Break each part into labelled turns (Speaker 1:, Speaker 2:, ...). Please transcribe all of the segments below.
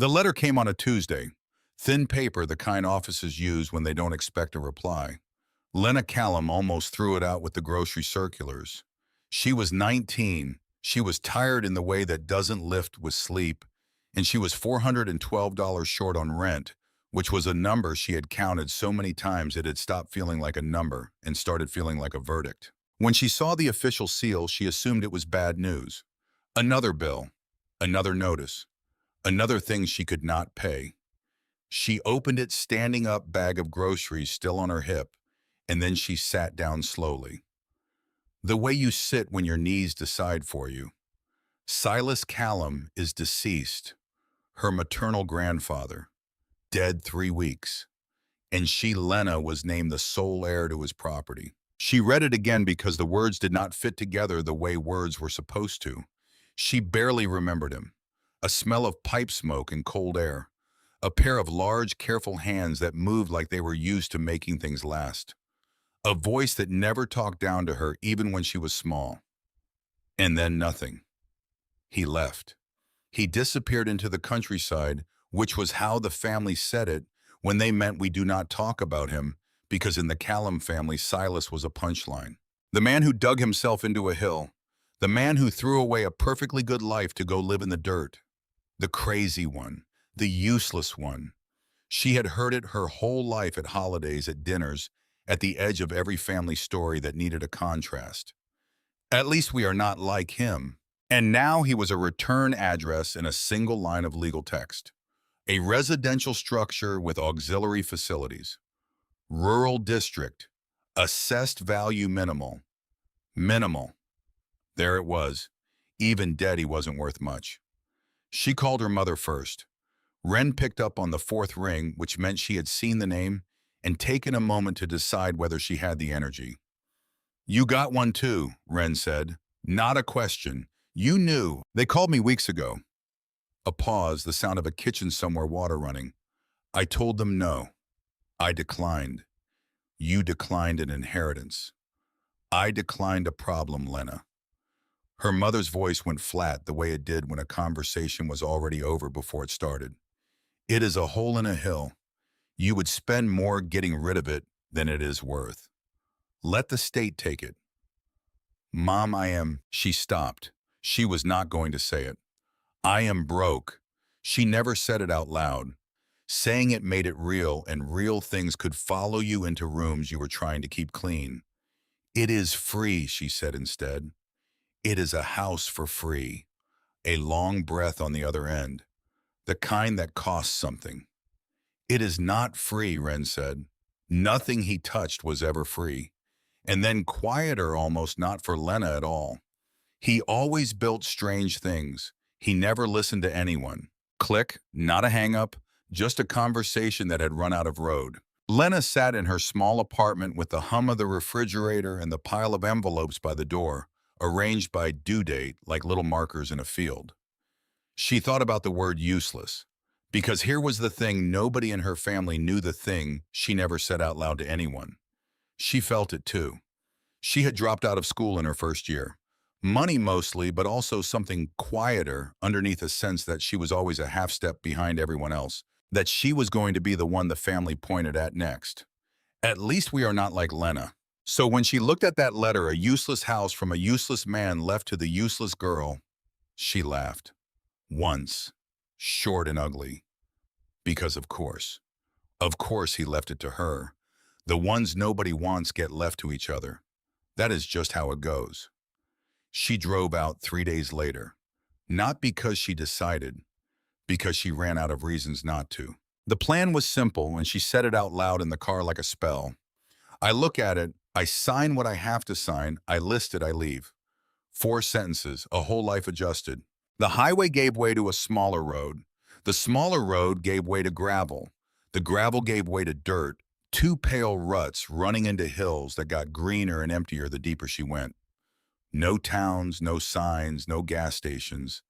Speaker 1: The letter came on a Tuesday. Thin paper, the kind offices use when they don't expect a reply. Lena Callum almost threw it out with the grocery circulars. She was 19. She was tired in the way that doesn't lift with sleep, and she was $412 short on rent, which was a number she had counted so many times it had stopped feeling like a number and started feeling like a verdict. When she saw the official seal, she assumed it was bad news. Another bill, another notice, another thing she could not pay. She opened it, standing up, bag of groceries still on her hip, and then she sat down slowly. The way you sit when your knees decide for you. Silas Callum is deceased, her maternal grandfather, dead 3 weeks, and she, Lena, was named the sole heir to his property. She read it again because the words did not fit together the way words were supposed to. She barely remembered him. A smell of pipe smoke and cold air. A pair of large, careful hands that moved like they were used to making things last. A voice that never talked down to her even when she was small. And then nothing. He left. He disappeared into the countryside, which was how the family said it when they meant we do not talk about him, because in the Callum family, Silas was a punchline. The man who dug himself into a hill. The man who threw away a perfectly good life to go live in the dirt. The crazy one. The useless one. She had heard it her whole life at holidays, at dinners, at the edge of every family story that needed a contrast. At least we are not like him. And now he was a return address in a single line of legal text. A residential structure with auxiliary facilities. Rural district. Assessed value minimal. Minimal. There it was. Even dead, he wasn't worth much. She called her mother first. Wren picked up on the fourth ring, which meant she had seen the name and taken a moment to decide whether she had the energy. "You got one too," Wren said. "Not a question. You knew. They called me weeks ago." A pause, the sound of a kitchen somewhere, water running. "I told them no. I declined. You declined an inheritance. I declined a problem, Lena." Her mother's voice went flat the way it did when a conversation was already over before it started. "It is a hole in a hill. You would spend more getting rid of it than it is worth. Let the state take it." "Mom, I am—" She stopped. She was not going to say it. "I am broke." She never said it out loud. Saying it made it real, and real things could follow you into rooms you were trying to keep clean. "It is free," she said instead. "It is a house for free." A long breath on the other end. The kind that costs something. "It is not free," Wren said. Nothing he touched was ever free. And then quieter, almost, not for Lena at all. He always built strange things. He never listened to anyone. Click, not a hang-up, just a conversation that had run out of road. Lena sat in her small apartment with the hum of the refrigerator and the pile of envelopes by the door, arranged by due date like little markers in a field. She thought about the word useless, because here was the thing: nobody in her family knew the thing she never said out loud to anyone. She felt it too. She had dropped out of school in her first year. Money mostly, but also something quieter underneath, a sense that she was always a half step behind everyone else, that she was going to be the one the family pointed at next. At least we are not like Lena. So when she looked at that letter, a useless house from a useless man left to the useless girl, she laughed. Once. Short and ugly. Because of course. Of course he left it to her. The ones nobody wants get left to each other. That is just how it goes. She drove out 3 days later. Not because she decided, because she ran out of reasons not to. The plan was simple, and she said it out loud in the car like a spell. I look at it, I sign what I have to sign, I list it, I leave. 4 sentences, a whole life adjusted. The highway gave way to a smaller road. The smaller road gave way to gravel. The gravel gave way to dirt, 2 pale ruts running into hills that got greener and emptier the deeper she went. No towns, no signs, no gas stations.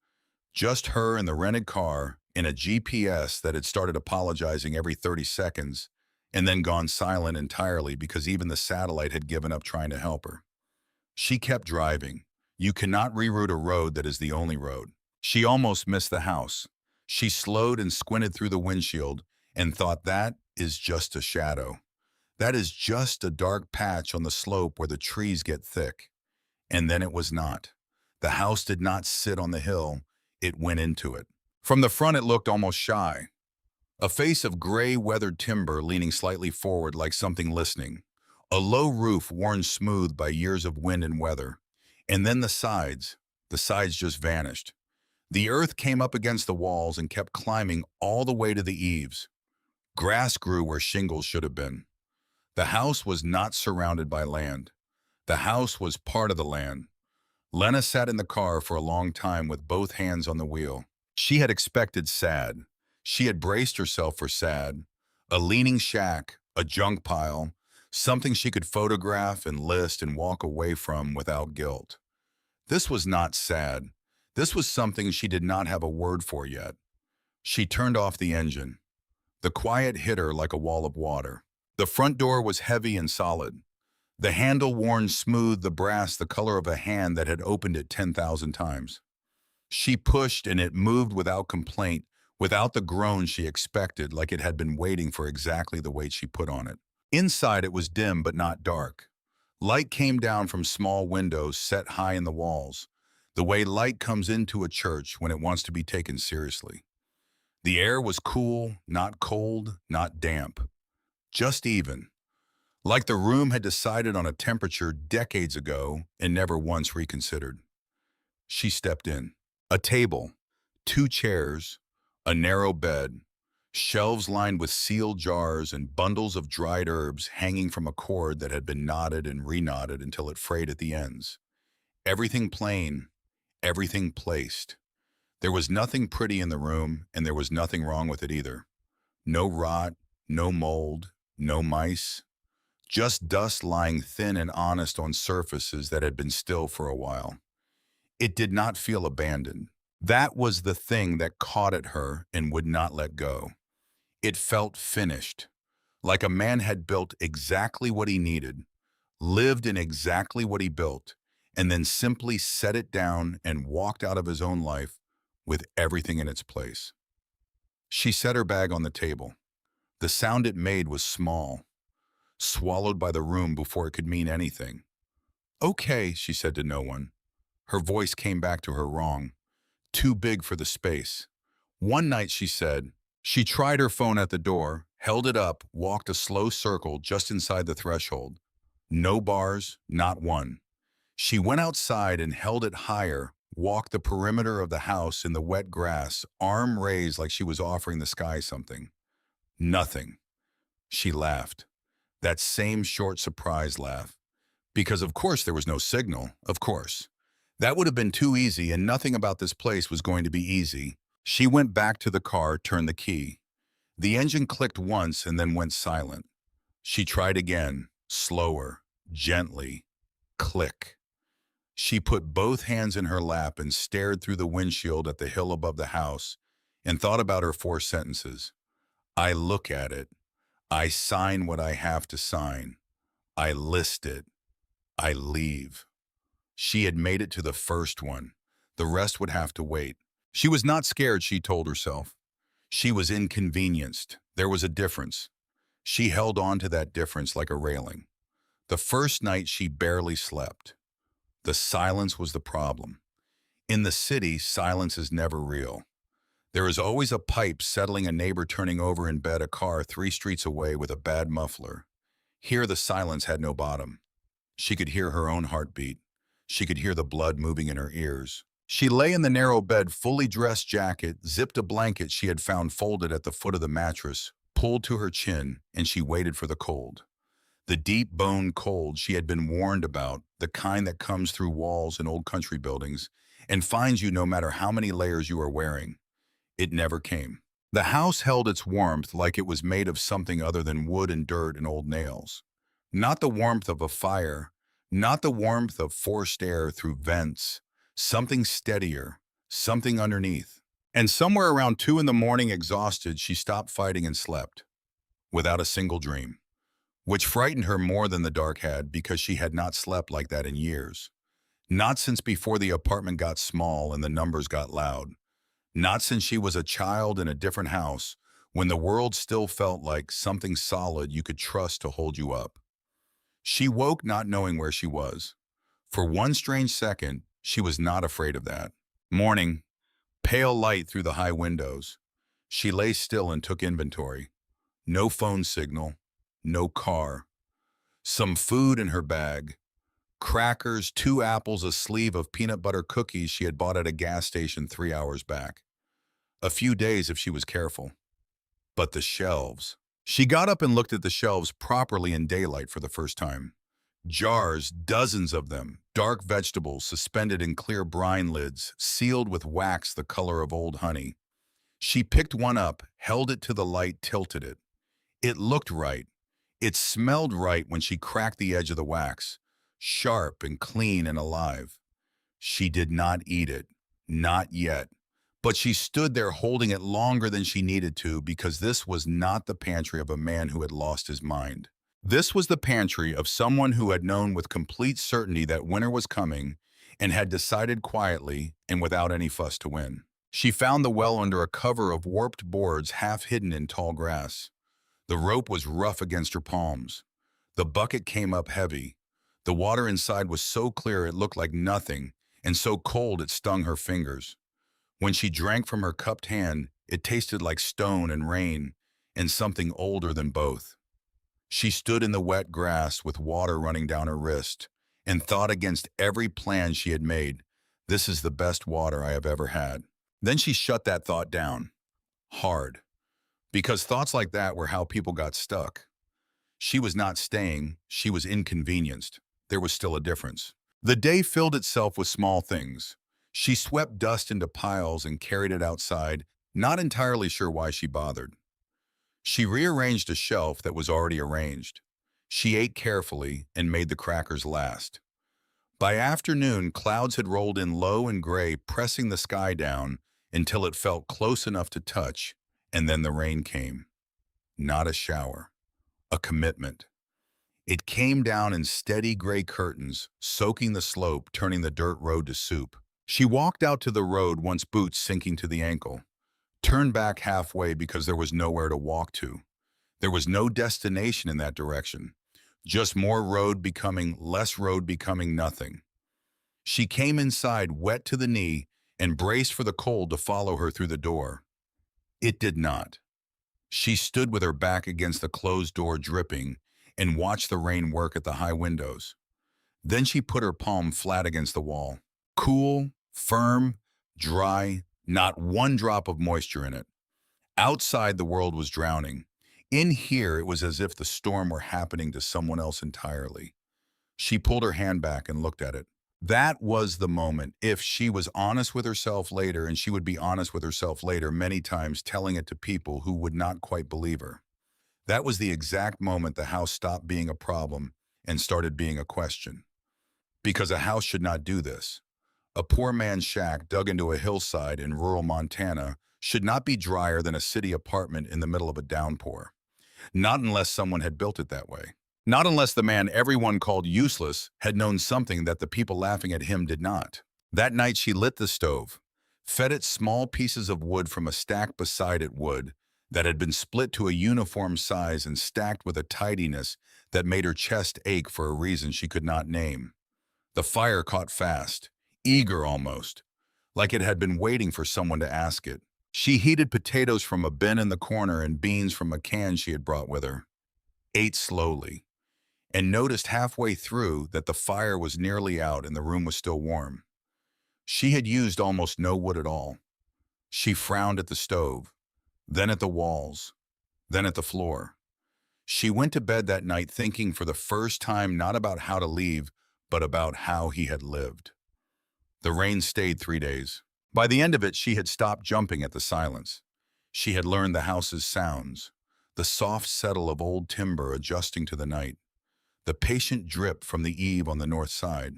Speaker 1: Just her and the rented car in a GPS that had started apologizing every 30 seconds and then gone silent entirely because even the satellite had given up trying to help her. She kept driving. You cannot reroute a road that is the only road. She almost missed the house. She slowed and squinted through the windshield and thought, that is just a shadow. That is just a dark patch on the slope where the trees get thick. And then it was not. The house did not sit on the hill, it went into it. From the front it looked almost shy. A face of gray weathered timber leaning slightly forward like something listening. A low roof worn smooth by years of wind and weather. And then the sides just vanished. The earth came up against the walls and kept climbing all the way to the eaves. Grass grew where shingles should have been. The house was not surrounded by land. The house was part of the land. Lena sat in the car for a long time with both hands on the wheel. She had expected sad. She had braced herself for sad. A leaning shack, a junk pile, something she could photograph and list and walk away from without guilt. This was not sad. This was something she did not have a word for yet. She turned off the engine. The quiet hit her like a wall of water. The front door was heavy and solid. The handle worn smooth, the brass the color of a hand that had opened it 10,000 times. She pushed and it moved without complaint, without the groan she expected, like it had been waiting for exactly the weight she put on it. Inside it was dim but not dark. Light came down from small windows set high in the walls, the way light comes into a church when it wants to be taken seriously. The air was cool, not cold, not damp. Just even. Like the room had decided on a temperature decades ago and never once reconsidered. She stepped in. A table, 2 chairs, a narrow bed, shelves lined with sealed jars and bundles of dried herbs hanging from a cord that had been knotted and reknotted until it frayed at the ends. Everything plain, everything placed. There was nothing pretty in the room, and there was nothing wrong with it either. No rot, no mold, no mice. Just dust lying thin and honest on surfaces that had been still for a while. It did not feel abandoned. That was the thing that caught at her and would not let go. It felt finished, like a man had built exactly what he needed, lived in exactly what he built, and then simply set it down and walked out of his own life with everything in its place. She set her bag on the table. The sound it made was small, swallowed by the room before it could mean anything. Okay, she said to no one. Her voice came back to her wrong, too big for the space. One night, she said, she tried her phone at the door, held it up, walked a slow circle just inside the threshold. No bars, not one. She went outside and held it higher, walked the perimeter of the house in the wet grass, arm raised like she was offering the sky something. Nothing. She laughed. That same short surprise laugh. Because of course there was no signal, of course. That would have been too easy, and nothing about this place was going to be easy. She went back to the car, turned the key. The engine clicked once and then went silent. She tried again, slower, gently. Click. She put both hands in her lap and stared through the windshield at the hill above the house and thought about her 4 sentences. I look at it. I sign what I have to sign. I list it. I leave. She had made it to the first one. The rest would have to wait. She was not scared, she told herself. She was inconvenienced. There was a difference. She held on to that difference like a railing. The first night she barely slept. The silence was the problem. In the city, silence is never real. There is always a pipe settling, a neighbor turning over in bed, a car 3 streets away with a bad muffler. Here the silence had no bottom. She could hear her own heartbeat. She could hear the blood moving in her ears. She lay in the narrow bed, fully dressed jacket, zipped a blanket she had found folded at the foot of the mattress, pulled to her chin, and she waited for the cold. The deep bone cold she had been warned about, the kind that comes through walls in old country buildings and finds you no matter how many layers you are wearing. It never came. The house held its warmth like it was made of something other than wood and dirt and old nails. Not the warmth of a fire, not the warmth of forced air through vents, something steadier, something underneath. And somewhere around 2 in the morning, exhausted, she stopped fighting and slept, without a single dream, which frightened her more than the dark had, because she had not slept like that in years. Not since before the apartment got small and the numbers got loud. Not since she was a child in a different house, when the world still felt like something solid you could trust to hold you up. She woke not knowing where she was. For one strange second, she was not afraid of that. Morning, pale light through the high windows. She lay still and took inventory. No phone signal, no car. Some food in her bag. Crackers, 2 apples, a sleeve of peanut butter cookies she had bought at a gas station 3 hours back. A few days if she was careful. But the shelves. She got up and looked at the shelves properly in daylight for the first time. Jars, dozens of them, dark vegetables suspended in clear brine lids, sealed with wax the color of old honey. She picked one up, held it to the light, tilted it. It looked right. It smelled right when she cracked the edge of the wax, sharp and clean and alive. She did not eat it, not yet. But she stood there holding it longer than she needed to because this was not the pantry of a man who had lost his mind. This was the pantry of someone who had known with complete certainty that winter was coming and had decided quietly and without any fuss to win. She found the well under a cover of warped boards half hidden in tall grass. The rope was rough against her palms. The bucket came up heavy. The water inside was so clear it looked like nothing, and so cold it stung her fingers. When she drank from her cupped hand, it tasted like stone and rain, and something older than both. She stood in the wet grass with water running down her wrist, and thought against every plan she had made, this is the best water I have ever had. Then she shut that thought down. Hard. Because thoughts like that were how people got stuck. She was not staying, she was inconvenienced. There was still a difference. The day filled itself with small things. She swept dust into piles and carried it outside, not entirely sure why she bothered. She rearranged a shelf that was already arranged. She ate carefully and made the crackers last. By afternoon, clouds had rolled in low and gray, pressing the sky down until it felt close enough to touch, and then the rain came. Not a shower, a commitment. It came down in steady gray curtains, soaking the slope, turning the dirt road to soup. She walked out to the road, once boots sinking to the ankle, turned back halfway because there was nowhere to walk to. There was no destination in that direction, just more road becoming less road becoming nothing. She came inside, wet to the knee, and braced for the cold to follow her through the door. It did not. She stood with her back against the closed door, dripping, and watched the rain work at the high windows. Then she put her palm flat against the wall. Cool, firm, dry, not one drop of moisture in it. Outside, the world was drowning. In here, it was as if the storm were happening to someone else entirely. She pulled her hand back and looked at it. That was the moment. If she was honest with herself later, and she would be honest with herself later many times, telling it to people who would not quite believe her. That was the exact moment the house stopped being a problem and started being a question. Because a house should not do this. A poor man's shack dug into a hillside in rural Montana should not be drier than a city apartment in the middle of a downpour. Not unless someone had built it that way. Not unless the man everyone called useless had known something that the people laughing at him did not. That night she lit the stove, fed it small pieces of wood from a stack beside it, wood that had been split to a uniform size and stacked with a tidiness that made her chest ache for a reason she could not name. The fire caught fast, eager almost, like it had been waiting for someone to ask it. She heated potatoes from a bin in the corner and beans from a can she had brought with her, ate slowly, and noticed halfway through that the fire was nearly out and the room was still warm. She had used almost no wood at all. She frowned at the stove, then at the walls, then at the floor. She went to bed that night thinking for the first time not about how to leave, but about how he had lived. The rain stayed 3 days. By the end of it, she had stopped jumping at the silence. She had learned the house's sounds, the soft settle of old timber adjusting to the night, the patient drip from the eave on the north side,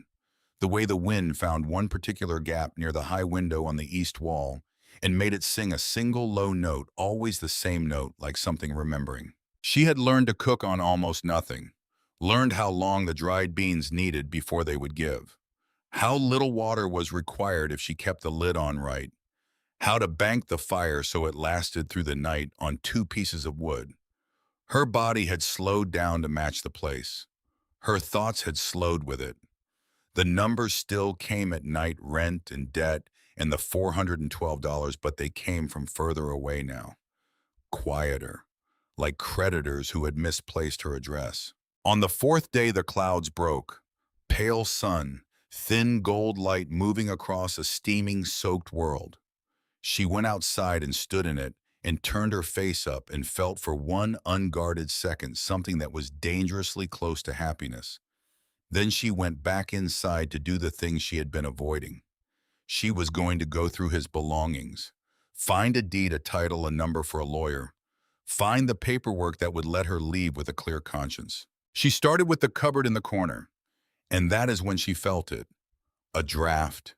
Speaker 1: the way the wind found one particular gap near the high window on the east wall and made it sing a single low note, always the same note, like something remembering. She had learned to cook on almost nothing, learned how long the dried beans needed before they would give, how little water was required if she kept the lid on right, how to bank the fire so it lasted through the night on 2 pieces of wood. Her body had slowed down to match the place. Her thoughts had slowed with it. The numbers still came at night, rent and debt and the $412, but they came from further away now, quieter, like creditors who had misplaced her address. On the fourth day, the clouds broke. Pale sun, thin gold light moving across a steaming, soaked world. She went outside and stood in it and turned her face up and felt for one unguarded second something that was dangerously close to happiness. Then she went back inside to do the things she had been avoiding. She was going to go through his belongings, find a deed, a title, a number for a lawyer, find the paperwork that would let her leave with a clear conscience. She started with the cupboard in the corner, and that is when she felt it. A draft,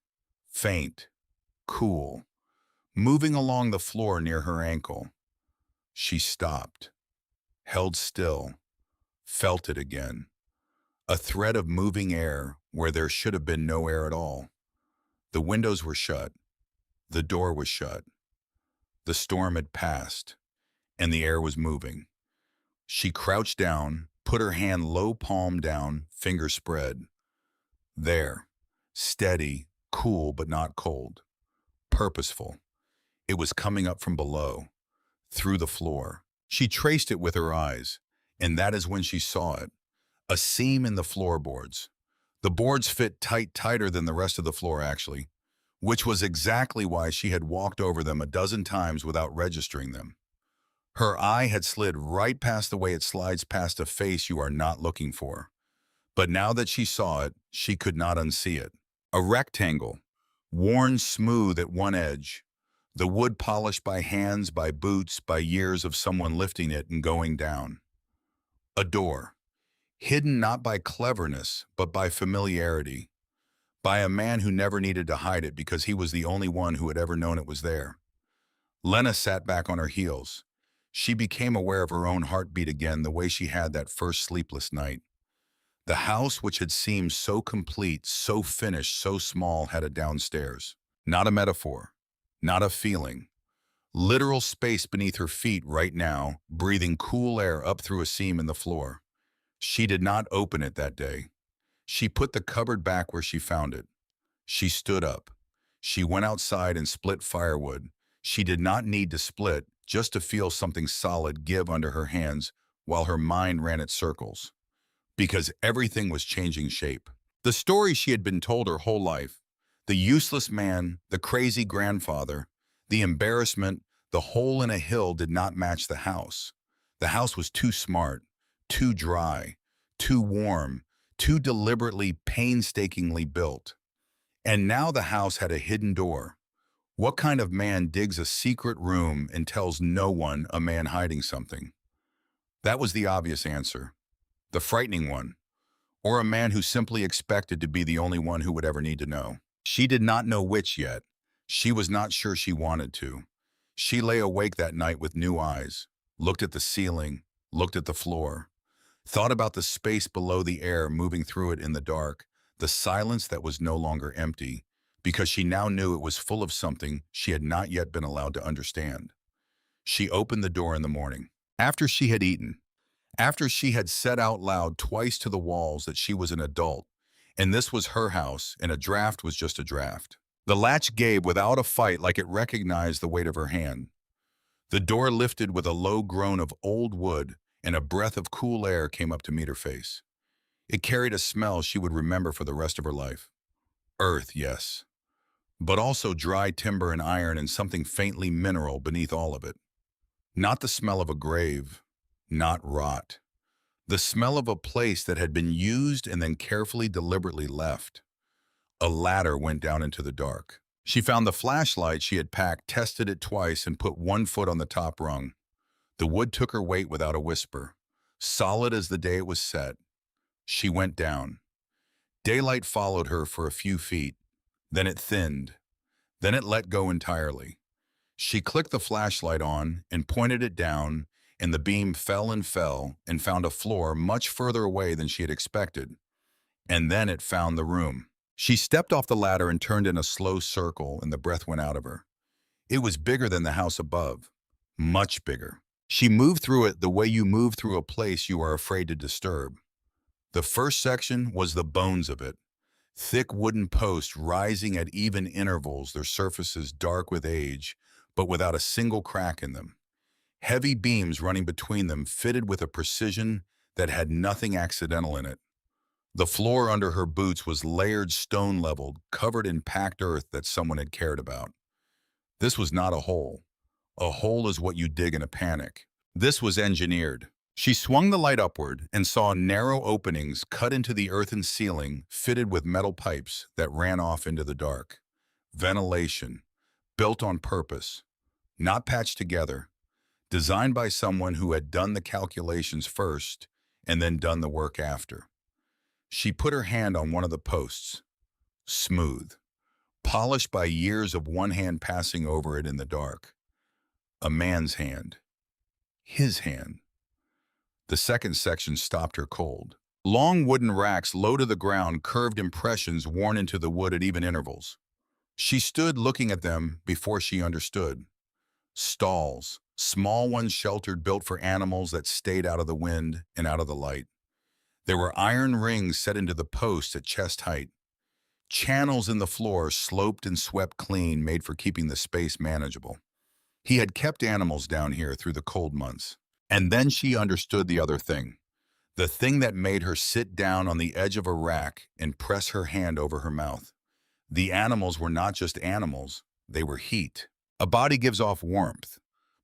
Speaker 1: faint, cool, moving along the floor near her ankle. She stopped, held still, felt it again. A thread of moving air where there should have been no air at all. The windows were shut. The door was shut. The storm had passed, and the air was moving. She crouched down, put her hand low palm down, finger spread. There, steady, cool but not cold, purposeful. It was coming up from below, through the floor. She traced it with her eyes, and that is when she saw it. A seam in the floorboards. The boards fit tighter than the rest of the floor, actually, which was exactly why she had walked over them a dozen times without registering them. Her eye had slid right past the way it slides past a face you are not looking for. But now that she saw it, she could not unsee it. A rectangle, worn smooth at one edge, the wood polished by hands, by boots, by years of someone lifting it and going down. A door, hidden not by cleverness, but by familiarity, by a man who never needed to hide it because he was the only one who had ever known it was there. Lena sat back on her heels. She became aware of her own heartbeat again the way she had that first sleepless night. The house, which had seemed so complete, so finished, so small, had a downstairs. Not a metaphor, not a feeling. Literal space beneath her feet right now, breathing cool air up through a seam in the floor. She did not open it that day. She put the cupboard back where she found it. She stood up. She went outside and split firewood. She did not need to split, just to feel something solid give under her hands while her mind ran its circles. Because everything was changing shape. The story she had been told her whole life, the useless man, the crazy grandfather, the embarrassment, the hole in a hill did not match the house. The house was too smart, too dry, too warm, too deliberately, painstakingly built. And now the house had a hidden door. What kind of man digs a secret room and tells no one, a man hiding something? That was the obvious answer. The frightening one. Or a man who simply expected to be the only one who would ever need to know. She did not know which yet. She was not sure she wanted to. She lay awake that night with new eyes, looked at the ceiling, looked at the floor, thought about the space below, the air moving through it in the dark, the silence that was no longer empty, because she now knew it was full of something she had not yet been allowed to understand. She opened the door in the morning. After she had eaten, after she had said out loud twice to the walls that she was an adult, and this was her house, and a draft was just a draft. The latch gave without a fight, like it recognized the weight of her hand. The door lifted with a low groan of old wood, and a breath of cool air came up to meet her face. It carried a smell she would remember for the rest of her life. Earth, yes, but also dry timber and iron and something faintly mineral beneath all of it. Not the smell of a grave, not rot. The smell of a place that had been used and then carefully, deliberately left. A ladder went down into the dark. She found the flashlight she had packed, tested it twice, and put one foot on the top rung. The wood took her weight without a whisper. Solid as the day it was set. She went down. Daylight followed her for a few feet. Then it thinned. Then it let go entirely. She clicked the flashlight on and pointed it down, and the beam fell and found a floor much further away than she had expected. And then it found the room. She stepped off the ladder and turned in a slow circle, and the breath went out of her. It was bigger than the house above, much bigger. She moved through it the way you move through a place you are afraid to disturb. The first section was the bones of it. Thick wooden posts rising at even intervals, their surfaces dark with age, but without a single crack in them. Heavy beams running between them, fitted with a precision that had nothing accidental in it. The floor under her boots was layered stone leveled, covered in packed earth that someone had cared about. This was not a hole. A hole is what you dig in a panic. This was engineered. She swung the light upward and saw narrow openings cut into the earthen ceiling, fitted with metal pipes that ran off into the dark. Ventilation, built on purpose, not patched together, designed by someone who had done the calculations first and then done the work after. She put her hand on one of the posts. Smooth, polished by years of one hand passing over it in the dark. A man's hand. His hand. The second section stopped her cold. Long wooden racks low to the ground, curved impressions worn into the wood at even intervals. She stood looking at them before she understood. Stalls, small ones sheltered, built for animals that stayed out of the wind and out of the light. There were iron rings set into the posts at chest height. Channels in the floor, sloped and swept clean, made for keeping the space manageable. He had kept animals down here through the cold months. And then she understood the other thing. The thing that made her sit down on the edge of a rack and press her hand over her mouth. The animals were not just animals, they were heat. A body gives off warmth.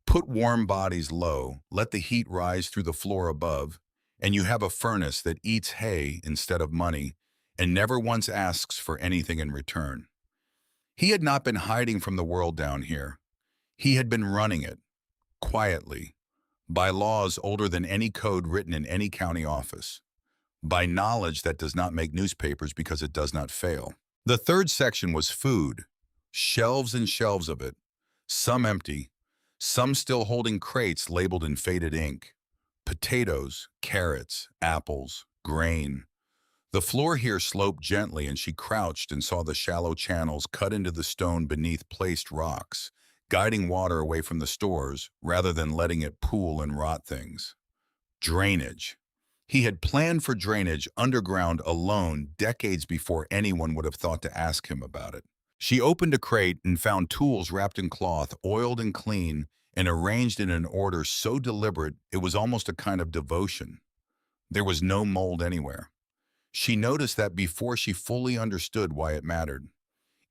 Speaker 1: Put warm bodies low, let the heat rise through the floor above, and you have a furnace that eats hay instead of money and never once asks for anything in return. He had not been hiding from the world down here. He had been running it, quietly, by laws older than any code written in any county office, by knowledge that does not make newspapers because it does not fail. The third section was food, shelves and shelves of it, some empty, some still holding crates labeled in faded ink. Potatoes, carrots, apples, grain. The floor here sloped gently, and she crouched and saw the shallow channels cut into the stone beneath placed rocks, guiding water away from the stores rather than letting it pool and rot things. Drainage. He had planned for drainage underground alone decades before anyone would have thought to ask him about it. She opened a crate and found tools wrapped in cloth, oiled and clean, and arranged in an order so deliberate it was almost a kind of devotion. There was no mold anywhere. She noticed that before she fully understood why it mattered.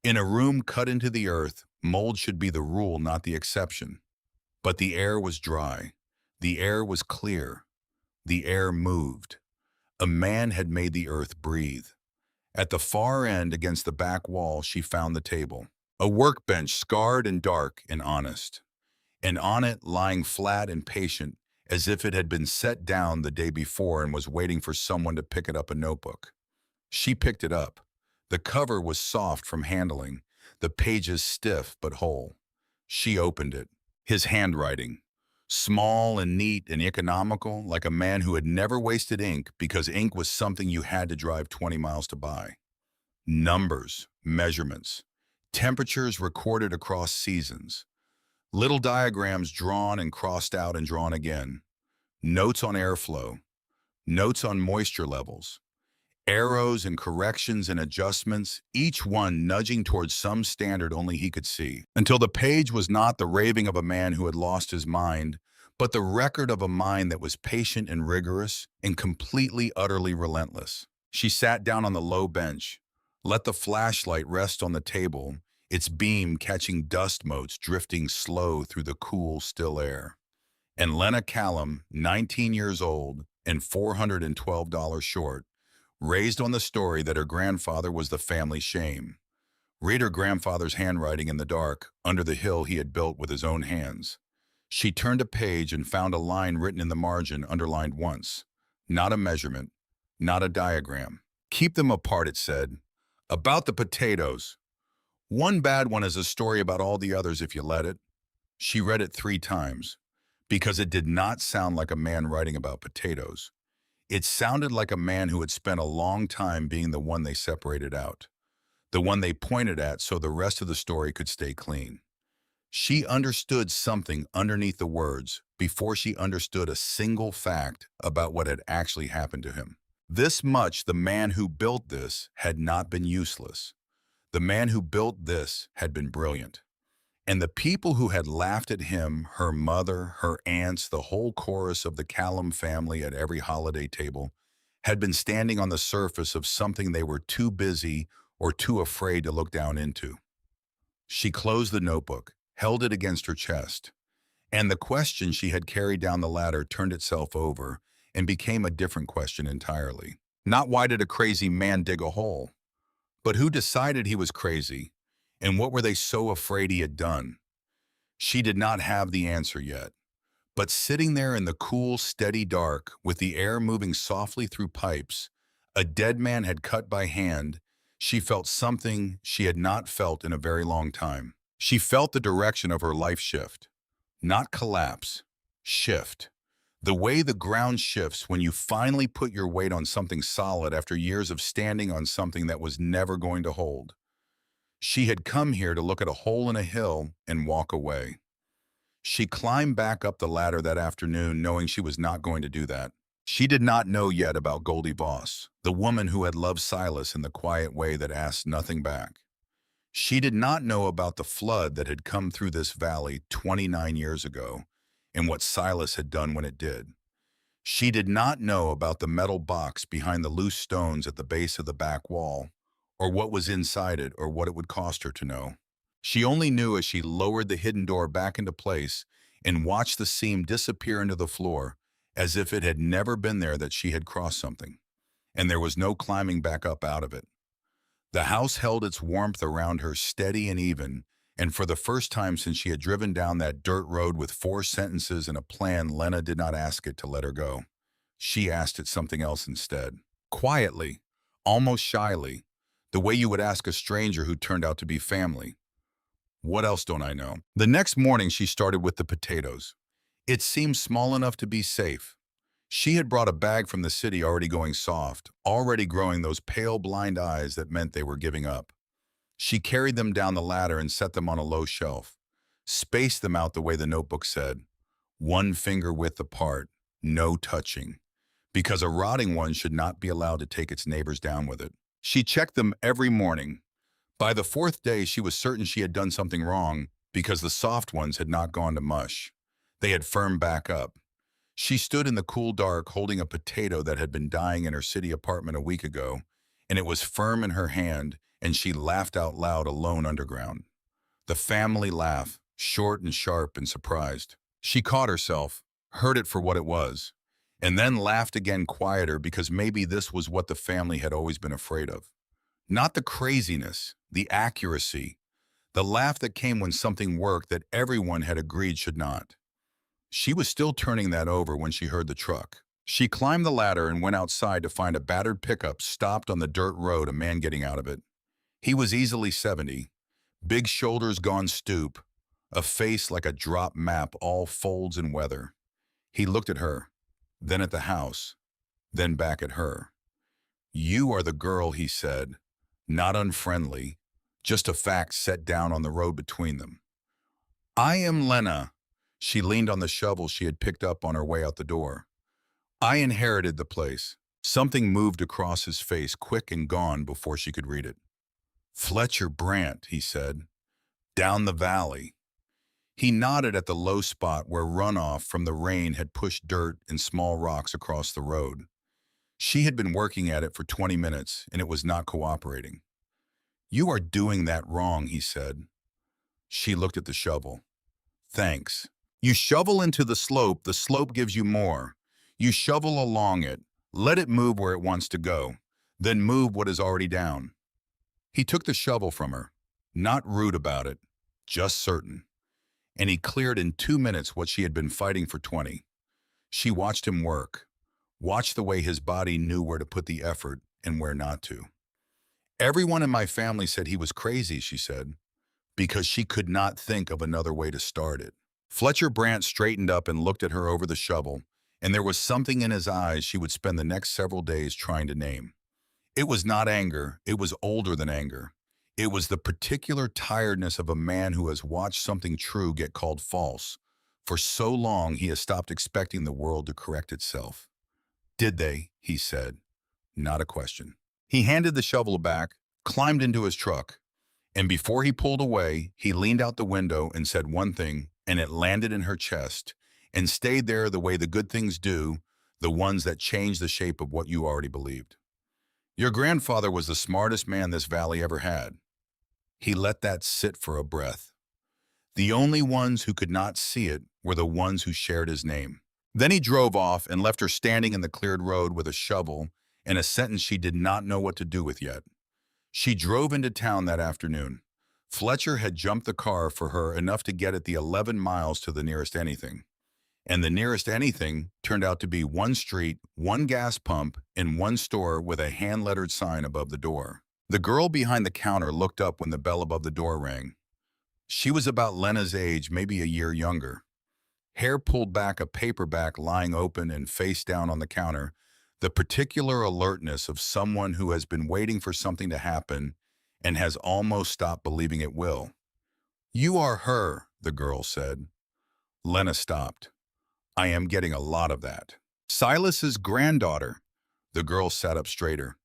Speaker 1: In a room cut into the earth, mold should be the rule, not the exception. But the air was dry. The air was clear. The air moved. A man had made the earth breathe. At the far end, against the back wall, she found the table. A workbench, scarred and dark and honest. And on it, lying flat and patient, as if it had been set down the day before and was waiting for someone to pick it up, a notebook. She picked it up. The cover was soft from handling, the pages stiff but whole. She opened it. His handwriting, small and neat and economical, like a man who had never wasted ink because ink was something you had to drive 20 miles to buy. Numbers, measurements, temperatures recorded across seasons. Little diagrams drawn and crossed out and drawn again. Notes on airflow. Notes on moisture levels. Arrows and corrections and adjustments, each one nudging towards some standard only he could see. Until the page was not the raving of a man who had lost his mind, but the record of a mind that was patient and rigorous and completely, utterly relentless. She sat down on the low bench, let the flashlight rest on the table, its beam catching dust motes drifting slow through the cool, still air. And Lena Callum, 19 years old and $412 short, raised on the story that her grandfather was the family shame. Read her grandfather's handwriting in the dark, under the hill he had built with his own hands. She turned a page and found a line written in the margin, underlined once. Not a measurement, not a diagram. Keep them apart, it said. About the potatoes. One bad one is a story about all the others if you let it. She read it 3 times, because it did not sound like a man writing about potatoes. It sounded like a man who had spent a long time being the one they separated out, the one they pointed at so the rest of the story could stay clean. She understood something underneath the words before she understood a single fact about what had actually happened to him. This much the man who built this had not been useless. The man who built this had been brilliant. And the people who had laughed at him, her mother, her aunts, the whole chorus of the Callum family at every holiday table, had been standing on the surface of something they were too busy or too afraid to look down into. She closed the notebook, held it against her chest, and the question she had carried down the ladder turned itself over and became a different question entirely. Not why did a crazy man dig a hole, but who decided he was crazy, and what were they so afraid he had done? She did not have the answer yet, but sitting there in the cool, steady dark, with the air moving softly through pipes, a dead man had cut by hand, she felt something she had not felt in a very long time. She felt the direction of her life shift. Not collapse, shift. The way the ground shifts when you finally put your weight on something solid after years of standing on something that was never going to hold. She had come here to look at a hole in a hill and walk away. She climbed back up the ladder that afternoon knowing she was not going to do that. She did not know yet about Goldie Boss, the woman who had loved Silas in the quiet way that asked nothing back. She did not know about the flood that had come through this valley 29 years ago and what Silas had done when it did. She did not know about the metal box behind the loose stones at the base of the back wall, or what was inside it or what it would cost her to know. She only knew as she lowered the hidden door back into place and watched the seam disappear into the floor as if it had never been there that she had crossed something, and there was no climbing back up out of it. The house held its warmth around her steady and even, and for the first time since she had driven down that dirt road with 4 sentences and a plan, Lena did not ask it to let her go. She asked it something else instead. Quietly, almost shyly, the way you would ask a stranger who turned out to be family. What else don't I know? The next morning she started with the potatoes. It seemed small enough to be safe. She had brought a bag from the city already going soft, already growing those pale blind eyes that meant they were giving up. She carried them down the ladder and set them on a low shelf, spaced them out the way the notebook said, 1 finger width apart, no touching, because a rotting one should not be allowed to take its neighbors down with it. She checked them every morning. By the 4th day, she was certain she had done something wrong because the soft ones had not gone to mush. They had firmed back up. She stood in the cool dark holding a potato that had been dying in her city apartment a week ago, and it was firm in her hand, and she laughed out loud alone underground. The family laugh, short and sharp and surprised. She caught herself, heard it for what it was, and then laughed again quieter because maybe this was what the family had always been afraid of. Not the craziness, the accuracy, the laugh that came when something worked that everyone had agreed should not. She was still turning that over when she heard the truck. She climbed the ladder and went outside to find a battered pickup stopped on the dirt road, a man getting out of it. He was easily 70, big shoulders gone stoop, a face like a drop map, all folds and weather. He looked at her, then at the house, then back at her. "You are the girl," he said, not unfriendly, just a fact set down on the road between them. "I am Lena." She leaned on the shovel she had picked up on her way out the door. "I inherited the place." Something moved across his face, quick and gone before she could read it. "Fletcher Brant," he said, "down the valley." He nodded at the low spot where runoff from the rain had pushed dirt and small rocks across the road. She had been working at it for 20 minutes, and it was not cooperating. "You are doing that wrong," he said. She looked at the shovel. "Thanks. You shovel into the slope gives you more. You shovel along it, let it move where it wants to go, then move what is already down." He took the shovel from her, not rude about it, just certain. And he cleared in 2 minutes what she had been fighting for 20. She watched him work, watched the way his body knew where to put the effort and where not to. "Everyone in my family said he was crazy," she said, because she could not think of another way to start it. Fletcher Brant straightened up and looked at her over the shovel, and there was something in his eyes she would spend the next several days trying to name. It was not anger, it was older than anger. It was the particular tiredness of a man who has watched something true get called false. For so long, he has stopped expecting the world to correct itself. Did they? He said. Not a question. He handed the shovel back, climbed into his truck, and before he pulled away, he leaned out the window and said one thing, and it landed in her chest and stayed there the way the good things do, the ones that change the shape of what you already believed. Your grandfather was the smartest man this valley ever had. He let that sit for a breath. The only ones who could not see it were the ones who shared his name. Then he drove off and left her standing in the cleared road with a shovel and a sentence she did not know what to do with yet. She drove into town that afternoon. Fletcher had jumped the car for her enough to get it the 11 miles to the nearest anything. And the nearest anything turned out to be one street, one gas pump, and one store with a hand-lettered sign above the door. The girl behind the counter looked up when the bell above the door rang. She was about Lena's age, maybe a year younger. Hair pulled back, a paperback lying open and face down on the counter, the particular alertness of someone who has been waiting for something to happen and has almost stopped believing it will. "You are her," the girl said. Lena stopped. "I am getting a lot of that." "Silas's granddaughter." The girl sat up straighter.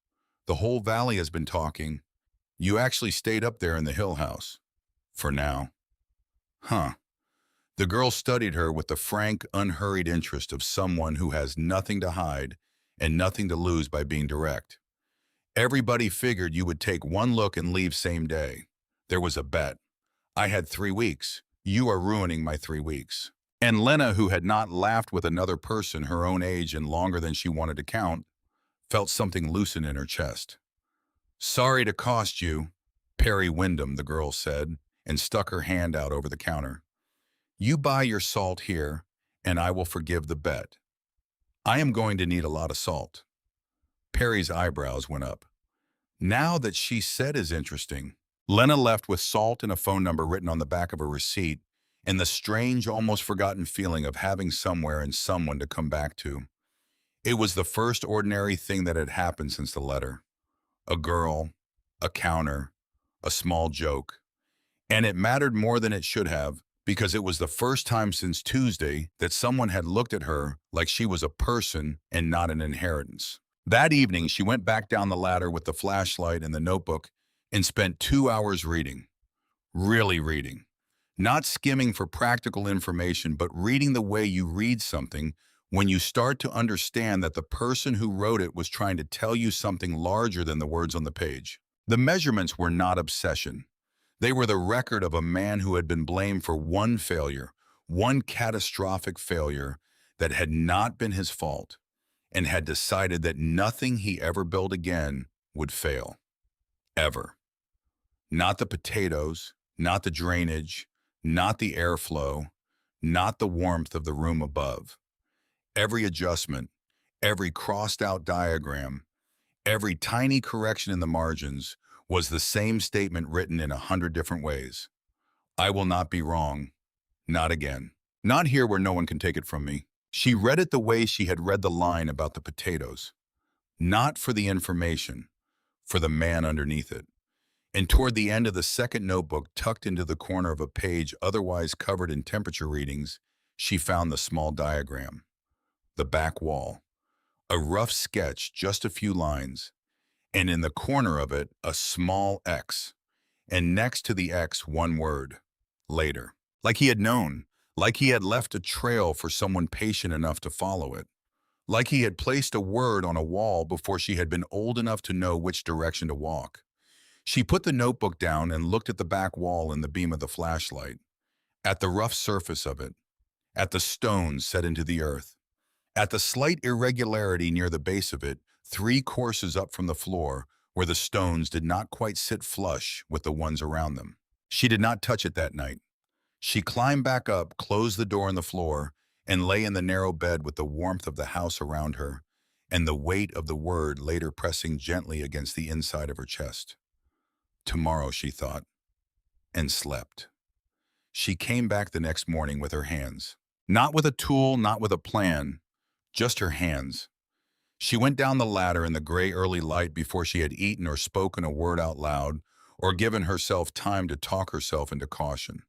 Speaker 1: "The whole valley has been talking. You actually stayed up there in the hill house." "For now." "Huh." The girl studied her with the frank, unhurried interest of someone who has nothing to hide and nothing to lose by being direct. "Everybody figured you would take one look and leave same day. There was a bet. I had 3 weeks. You are ruining my 3 weeks." And Lena, who had not laughed with another person her own age and longer than she wanted to count, felt something loosen in her chest. "Sorry to cost you," Perry Wyndham, the girl said, and stuck her hand out over the counter. "You buy your salt here, and I will forgive the bet. I am going to need a lot of salt." Perry's eyebrows went up. Now that she said is interesting. Lena left with salt and a phone number written on the back of a receipt, and the strange, almost forgotten feeling of having somewhere and someone to come back to. It was the first ordinary thing that had happened since the letter. A girl, a counter, a small joke. And it mattered more than it should have, because it was the first time since Tuesday that someone had looked at her like she was a person and not an inheritance. That evening, she went back down the ladder with the flashlight and the notebook and spent 2 hours reading. Really reading. Not skimming for practical information, but reading the way you read something when you start to understand that the person who wrote it was trying to tell you something larger than the words on the page. The measurements were not obsession. They were the record of a man who had been blamed for one failure, one catastrophic failure that had not been his fault, and had decided that nothing he ever built again would fail. Ever. Not the potatoes, not the drainage, not the airflow, not the warmth of the room above. Every adjustment, every crossed-out diagram, every tiny correction in the margins was the same statement written in 100 different ways. "I will not be wrong. Not again. Not here where no one can take it from me." She read it the way she had read the line about the potatoes. Not for the information, for the man underneath it. And toward the end of the second notebook, tucked into the corner of a page otherwise covered in temperature readings, she found the small diagram. The back wall. A rough sketch, just a few lines. And in the corner of it, a small X. And next to the X, one word. Later. Like he had known. Like he had left a trail for someone patient enough to follow it. Like he had placed a word on a wall before she had been old enough to know which direction to walk. She put the notebook down and looked at the back wall in the beam of the flashlight. At the rough surface of it. At the stones set into the earth. At the slight irregularity near the base of it, 3 courses up from the floor, where the stones did not quite sit flush with the ones around them. She did not touch it that night. She climbed back up, closed the door on the floor, and lay in the narrow bed with the warmth of the house around her, and the weight of the word later pressing gently against the inside of her chest. Tomorrow, she thought, and slept. She came back the next morning with her hands. Not with a tool, not with a plan, just her hands. She went down the ladder in the gray early light before she had eaten or spoken a word out loud, or given herself time to talk herself into caution.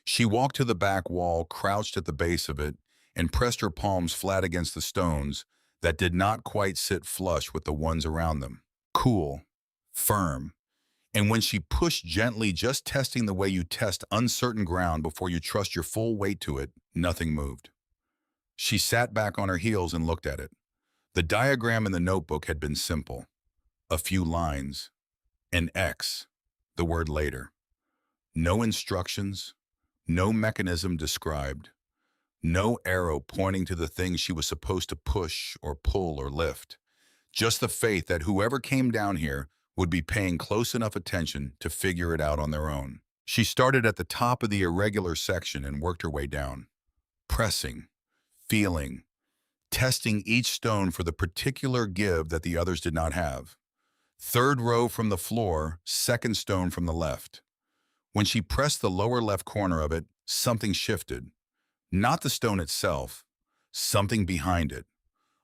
Speaker 1: She walked to the back wall, crouched at the base of it, and pressed her palms flat against the stones that did not quite sit flush with the ones around them. Cool, firm, and when she pushed gently, just testing the way you test uncertain ground before you trust your full weight to it, nothing moved. She sat back on her heels and looked at it. The diagram in the notebook had been simple. A few lines, an X, the word later. No instructions, no mechanism described, no arrow pointing to the thing she was supposed to push or pull or lift. Just the faith that whoever came down here would be paying close enough attention to figure it out on their own. She started at the top of the irregular section and worked her way down, pressing, feeling, testing each stone for the particular give that the others did not have. Third row from the floor, second stone from the left. When she pressed the lower left corner of it, something shifted. Not the stone itself, something behind it.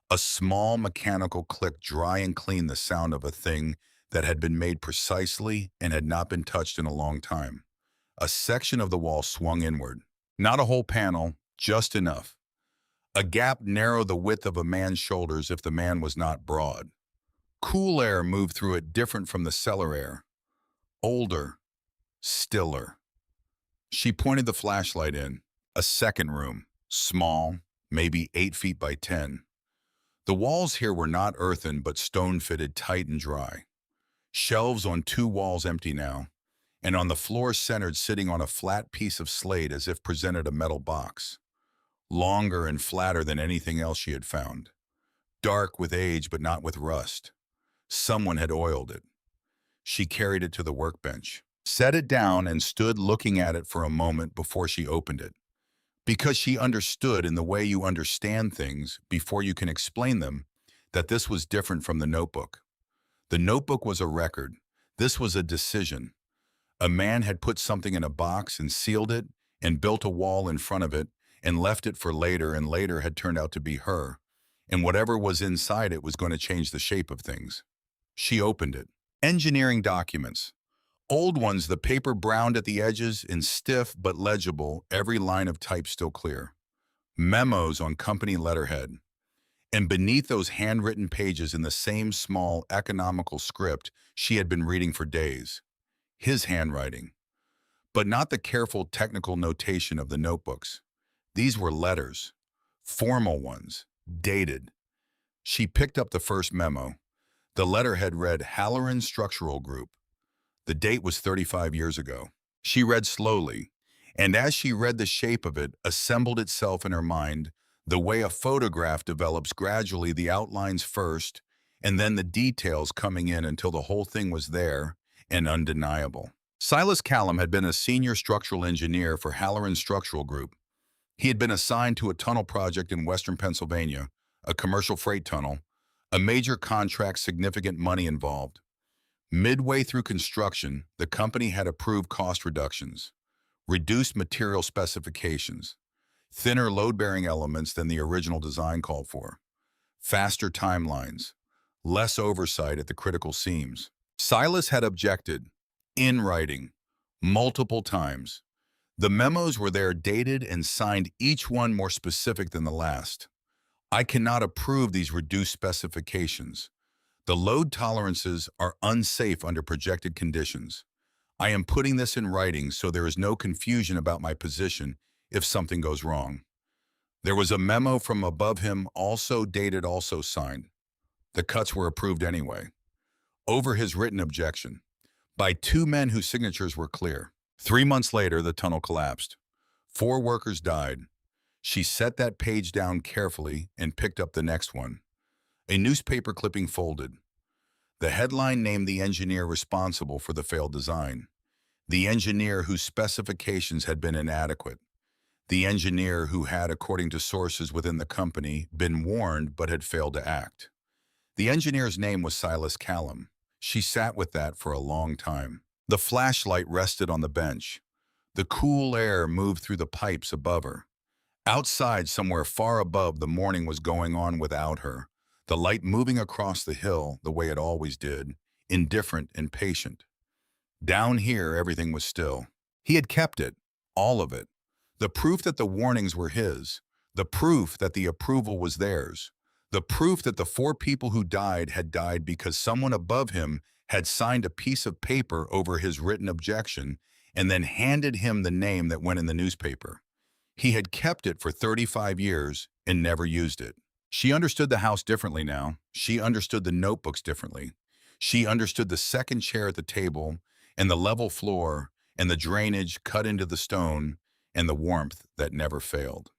Speaker 1: A small mechanical click, dry and clean, the sound of a thing that had been made precisely and had not been touched in a long time. A section of the wall swung inward. Not a whole panel, just enough. A gap narrow the width of a man's shoulders if the man was not broad. Cool air moved through it, different from the cellar air. Older, stiller. She pointed the flashlight in. A second room, small, maybe 8 feet by 10. The walls here were not earthen but stone-fitted, tight and dry. Shelves on 2 walls empty now, and on the floor centered, sitting on a flat piece of slate as if presented a metal box. Longer and flatter than anything else she had found. Dark with age but not with rust. Someone had oiled it. She carried it to the workbench, set it down, and stood looking at it for a moment before she opened it. Because she understood, in the way you understand things before you can explain them, that this was different from the notebook. The notebook was a record. This was a decision. A man had put something in a box and sealed it and built a wall in front of it and left it for later, and later had turned out to be her, and whatever was inside it was going to change the shape of things. She opened it. Engineering documents. Old ones, the paper browned at the edges and stiff but legible, every line of type still clear. Memos on company letterhead. And beneath those handwritten pages, in the same small, economical script she had been reading for days. His handwriting. But not the careful technical notation of the notebooks. These were letters. Formal ones. Dated. She picked up the first memo. The letterhead read, Halloran Structural Group. The date was 35 years ago. She read slowly, and as she read, the shape of it assembled itself in her mind, the way a photograph develops gradually, the outlines first, and then the details coming in until the whole thing was there and undeniable. Silas Callum had been a senior structural engineer for Halloran Structural Group. He had been assigned to a tunnel project in western Pennsylvania, a commercial freight tunnel, a major contract, significant money involved. Midway through construction, the company had approved cost reductions, reduced material specifications, thinner load-bearing elements than the original design called for, faster timelines, less oversight at the critical seams. Silas had objected, in writing, multiple times. The memos were there, dated and signed, each one more specific than the last. I cannot approve these reduced specifications. The load tolerances are unsafe under projected conditions. I am putting this in writing so there is no confusion about my position if something goes wrong. There was a memo from above him, also dated, also signed. The cuts were approved anyway. Over his written objection, by 2 men whose signatures were clear. 3 months later, the tunnel collapsed. 4 workers died. She set that page down carefully and picked up the next one. A newspaper clipping folded. The headline named the engineer responsible for the failed design. The engineer whose specifications had been inadequate. The engineer who had, according to sources within the company, been warned but had failed to act. The engineer's name was Silas Callum. She sat with that for a long time. The flashlight rested on the bench. The cool air moved through the pipes above her. Outside, somewhere far above, the morning was going on without her, the light moving across the hill the way it always did, indifferent and patient. Down here, everything was still. He had kept it, all of it. The proof that the warnings were his, the proof that the approval was theirs, the proof that the four people who died had died because someone above him had signed a piece of paper over his written objection and then handed him the name that went in the newspaper. He had kept it for 35 years and never used it. She understood the house differently now. She understood the notebooks differently. She understood the second chair at the table and the level floor and the drainage cut into the stone and the warmth that never failed.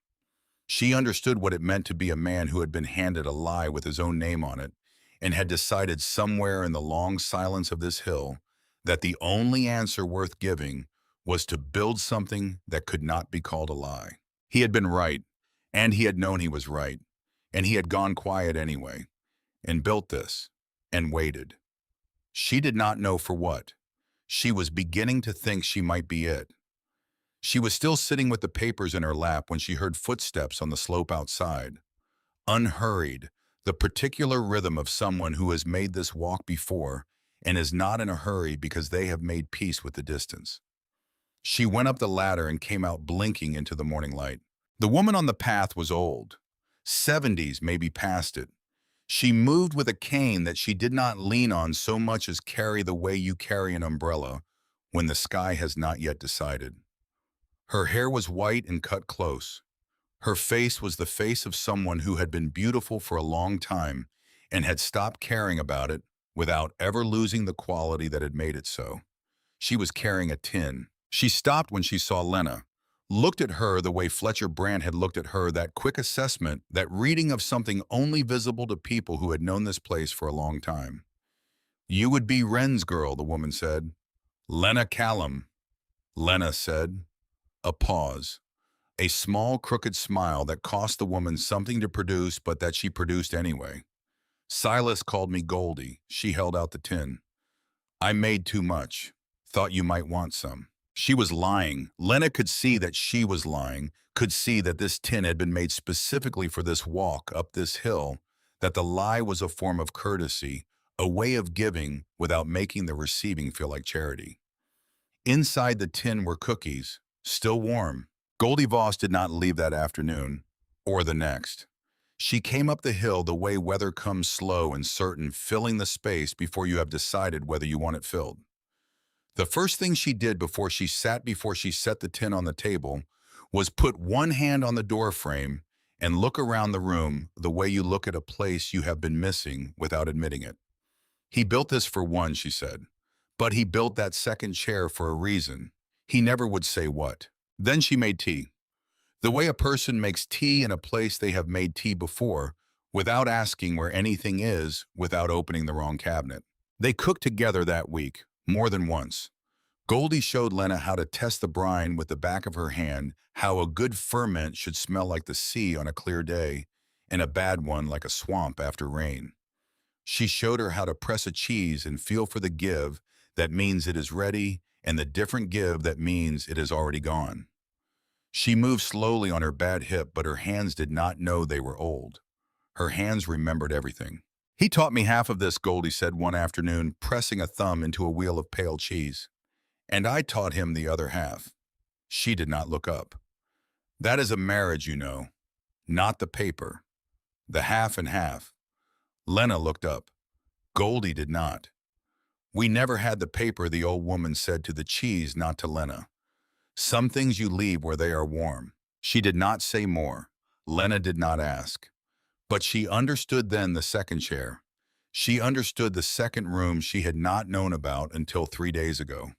Speaker 1: She understood what it meant to be a man who had been handed a lie with his own name on it and had decided somewhere in the long silence of this hill that the only answer worth giving was to build something that could not be called a lie. He had been right, and he had known he was right, and he had gone quiet anyway, and built this, and waited. She did not know for what. She was beginning to think she might be it. She was still sitting with the papers in her lap when she heard footsteps on the slope outside. Unhurried, the particular rhythm of someone who has made this walk before and is not in a hurry because they have made peace with the distance. She went up the ladder and came out blinking into the morning light. The woman on the path was old, 70s maybe past it. She moved with a cane that she did not lean on so much as carry the way you carry an umbrella when the sky has not yet decided. Her hair was white and cut close. Her face was the face of someone who had been beautiful for a long time and had stopped caring about it without ever losing the quality that had made it so. She was carrying a tin. She stopped when she saw Lena, looked at her the way Fletcher Brand had looked at her, that quick assessment, that reading of something only visible to people who had known this place for a long time. "You would be Wren's girl," the woman said. "Lena Callum," Lena said. A pause. A small, crooked smile that cost the woman something to produce, but that she produced anyway. "Silas called me Goldie." She held out the tin. "I made too much. Thought you might want some." She was lying. Lena could see that she was lying, could see that this tin had been made specifically for this walk up this hill, that the lie was a form of courtesy, a way of giving without making the receiving feel like charity. Inside the tin were cookies, still warm. Goldie Voss did not leave that afternoon, or the next. She came up the hill the way weather comes, slow and certain, filling the space before you have decided whether you want it filled. The first thing she did before she set the tin on the table was put one hand on the door frame and look around the room the way you look at a place you have been missing without admitting it. "He built this for one," she said, "but he built that second chair for a reason. He never would say what." Then she made tea. The way a person makes tea in a place they have made tea before, without asking where anything is, without opening the wrong cabinet. They cooked together that week, more than once. Goldie showed Lena how to test the brine with the back of her hand, how a good ferment should smell like the sea on a clear day, and a bad one like a swamp after rain. She showed her how to press a cheese and feel for the give that means it is ready and the different give that means it has already gone. She moved slowly on her bad hip, but her hands did not know they were old. Her hands remembered everything. "He taught me half of this," Goldie said one afternoon, pressing a thumb into a wheel of pale cheese. "And I taught him the other half." She did not look up. "That is a marriage, you know. Not the paper. The half and half." Lena looked up. Goldie did not. "We never had the paper," the old woman said to the cheese, not to Lena. "Some things you leave where they are warm." She did not say more. Lena did not ask. But she understood then the second chair. She understood the second room she had not known about until 3 days ago.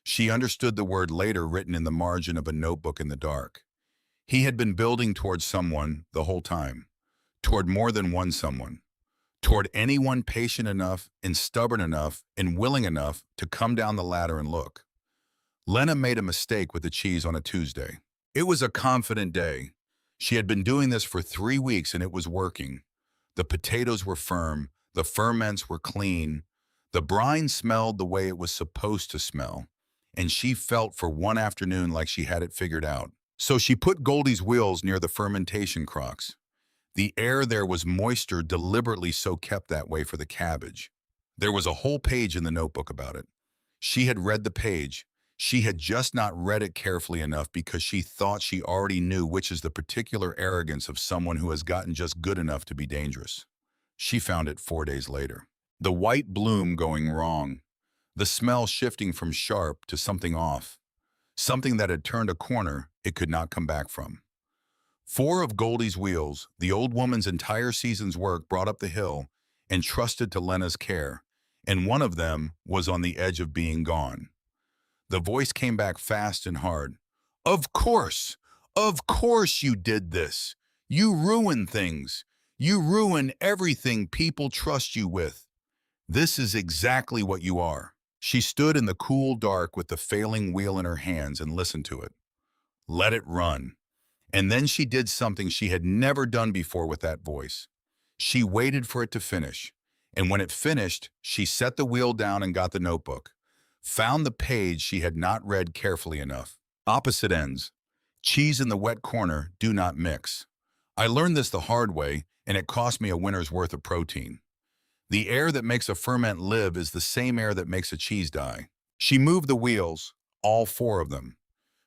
Speaker 1: She understood the word later written in the margin of a notebook in the dark. He had been building toward someone the whole time, toward more than one someone, toward anyone patient enough and stubborn enough and willing enough to come down the ladder and look. Lena made a mistake with the cheese on a Tuesday. It was a confident day. She had been doing this for 3 weeks and it was working. The potatoes were firm, the ferments were clean, the brine smelled the way it was supposed to smell, and she felt for one afternoon like she had it figured out. So she put Goldie's wheels near the fermentation crocks. The air there was moisture, deliberately so kept that way for the cabbage. There was a whole page in the notebook about it. She had read the page. She had just not read it carefully enough because she thought she already knew, which is the particular arrogance of someone who has gotten just good enough to be dangerous. She found it 4 days later. The white bloom going wrong. The smell shifting from sharp to something off. Something that had turned a corner it could not come back from. 4 of Goldie's wheels, the old woman's entire season's work, brought up the hill and trusted to Lena's care, and one of them was on the edge of being gone. The voice came back fast and hard. Of course! Of course you did this! You ruin things! You ruin everything people trust you with! This is exactly what you are. She stood in the cool dark with the failing wheel in her hands and listened to it. Let it run. And then she did something she had never done before with that voice. She waited for it to finish, and when it finished, she set the wheel down and got the notebook. Found the page she had not read carefully enough. Opposite ends. Cheese in the wet corner do not mix. I learned this the hard way, and it cost me a winter's worth of protein. The air that makes a ferment live is the same air that makes a cheese die. She moved the wheels, all 4 of them,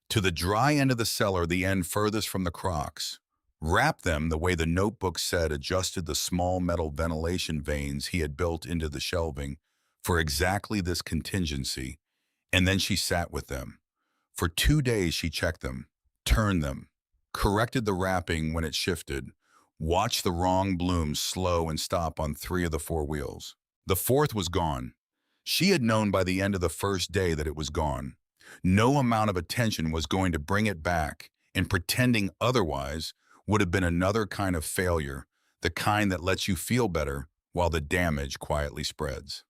Speaker 1: to the dry end of the cellar, the end furthest from the crocks. Wrapped them the way the notebook said, adjusted the small metal ventilation vanes he had built into the shelving for exactly this contingency, and then she sat with them. For 2 days she checked them, turned them, corrected the wrapping when it shifted, watched the wrong blooms slow and stop on 3 of the 4 wheels. The 4th was gone. She had known by the end of the first day that it was gone. No amount of attention was going to bring it back, and pretending otherwise would have been another kind of failure, the kind that lets you feel better while the damage quietly spreads.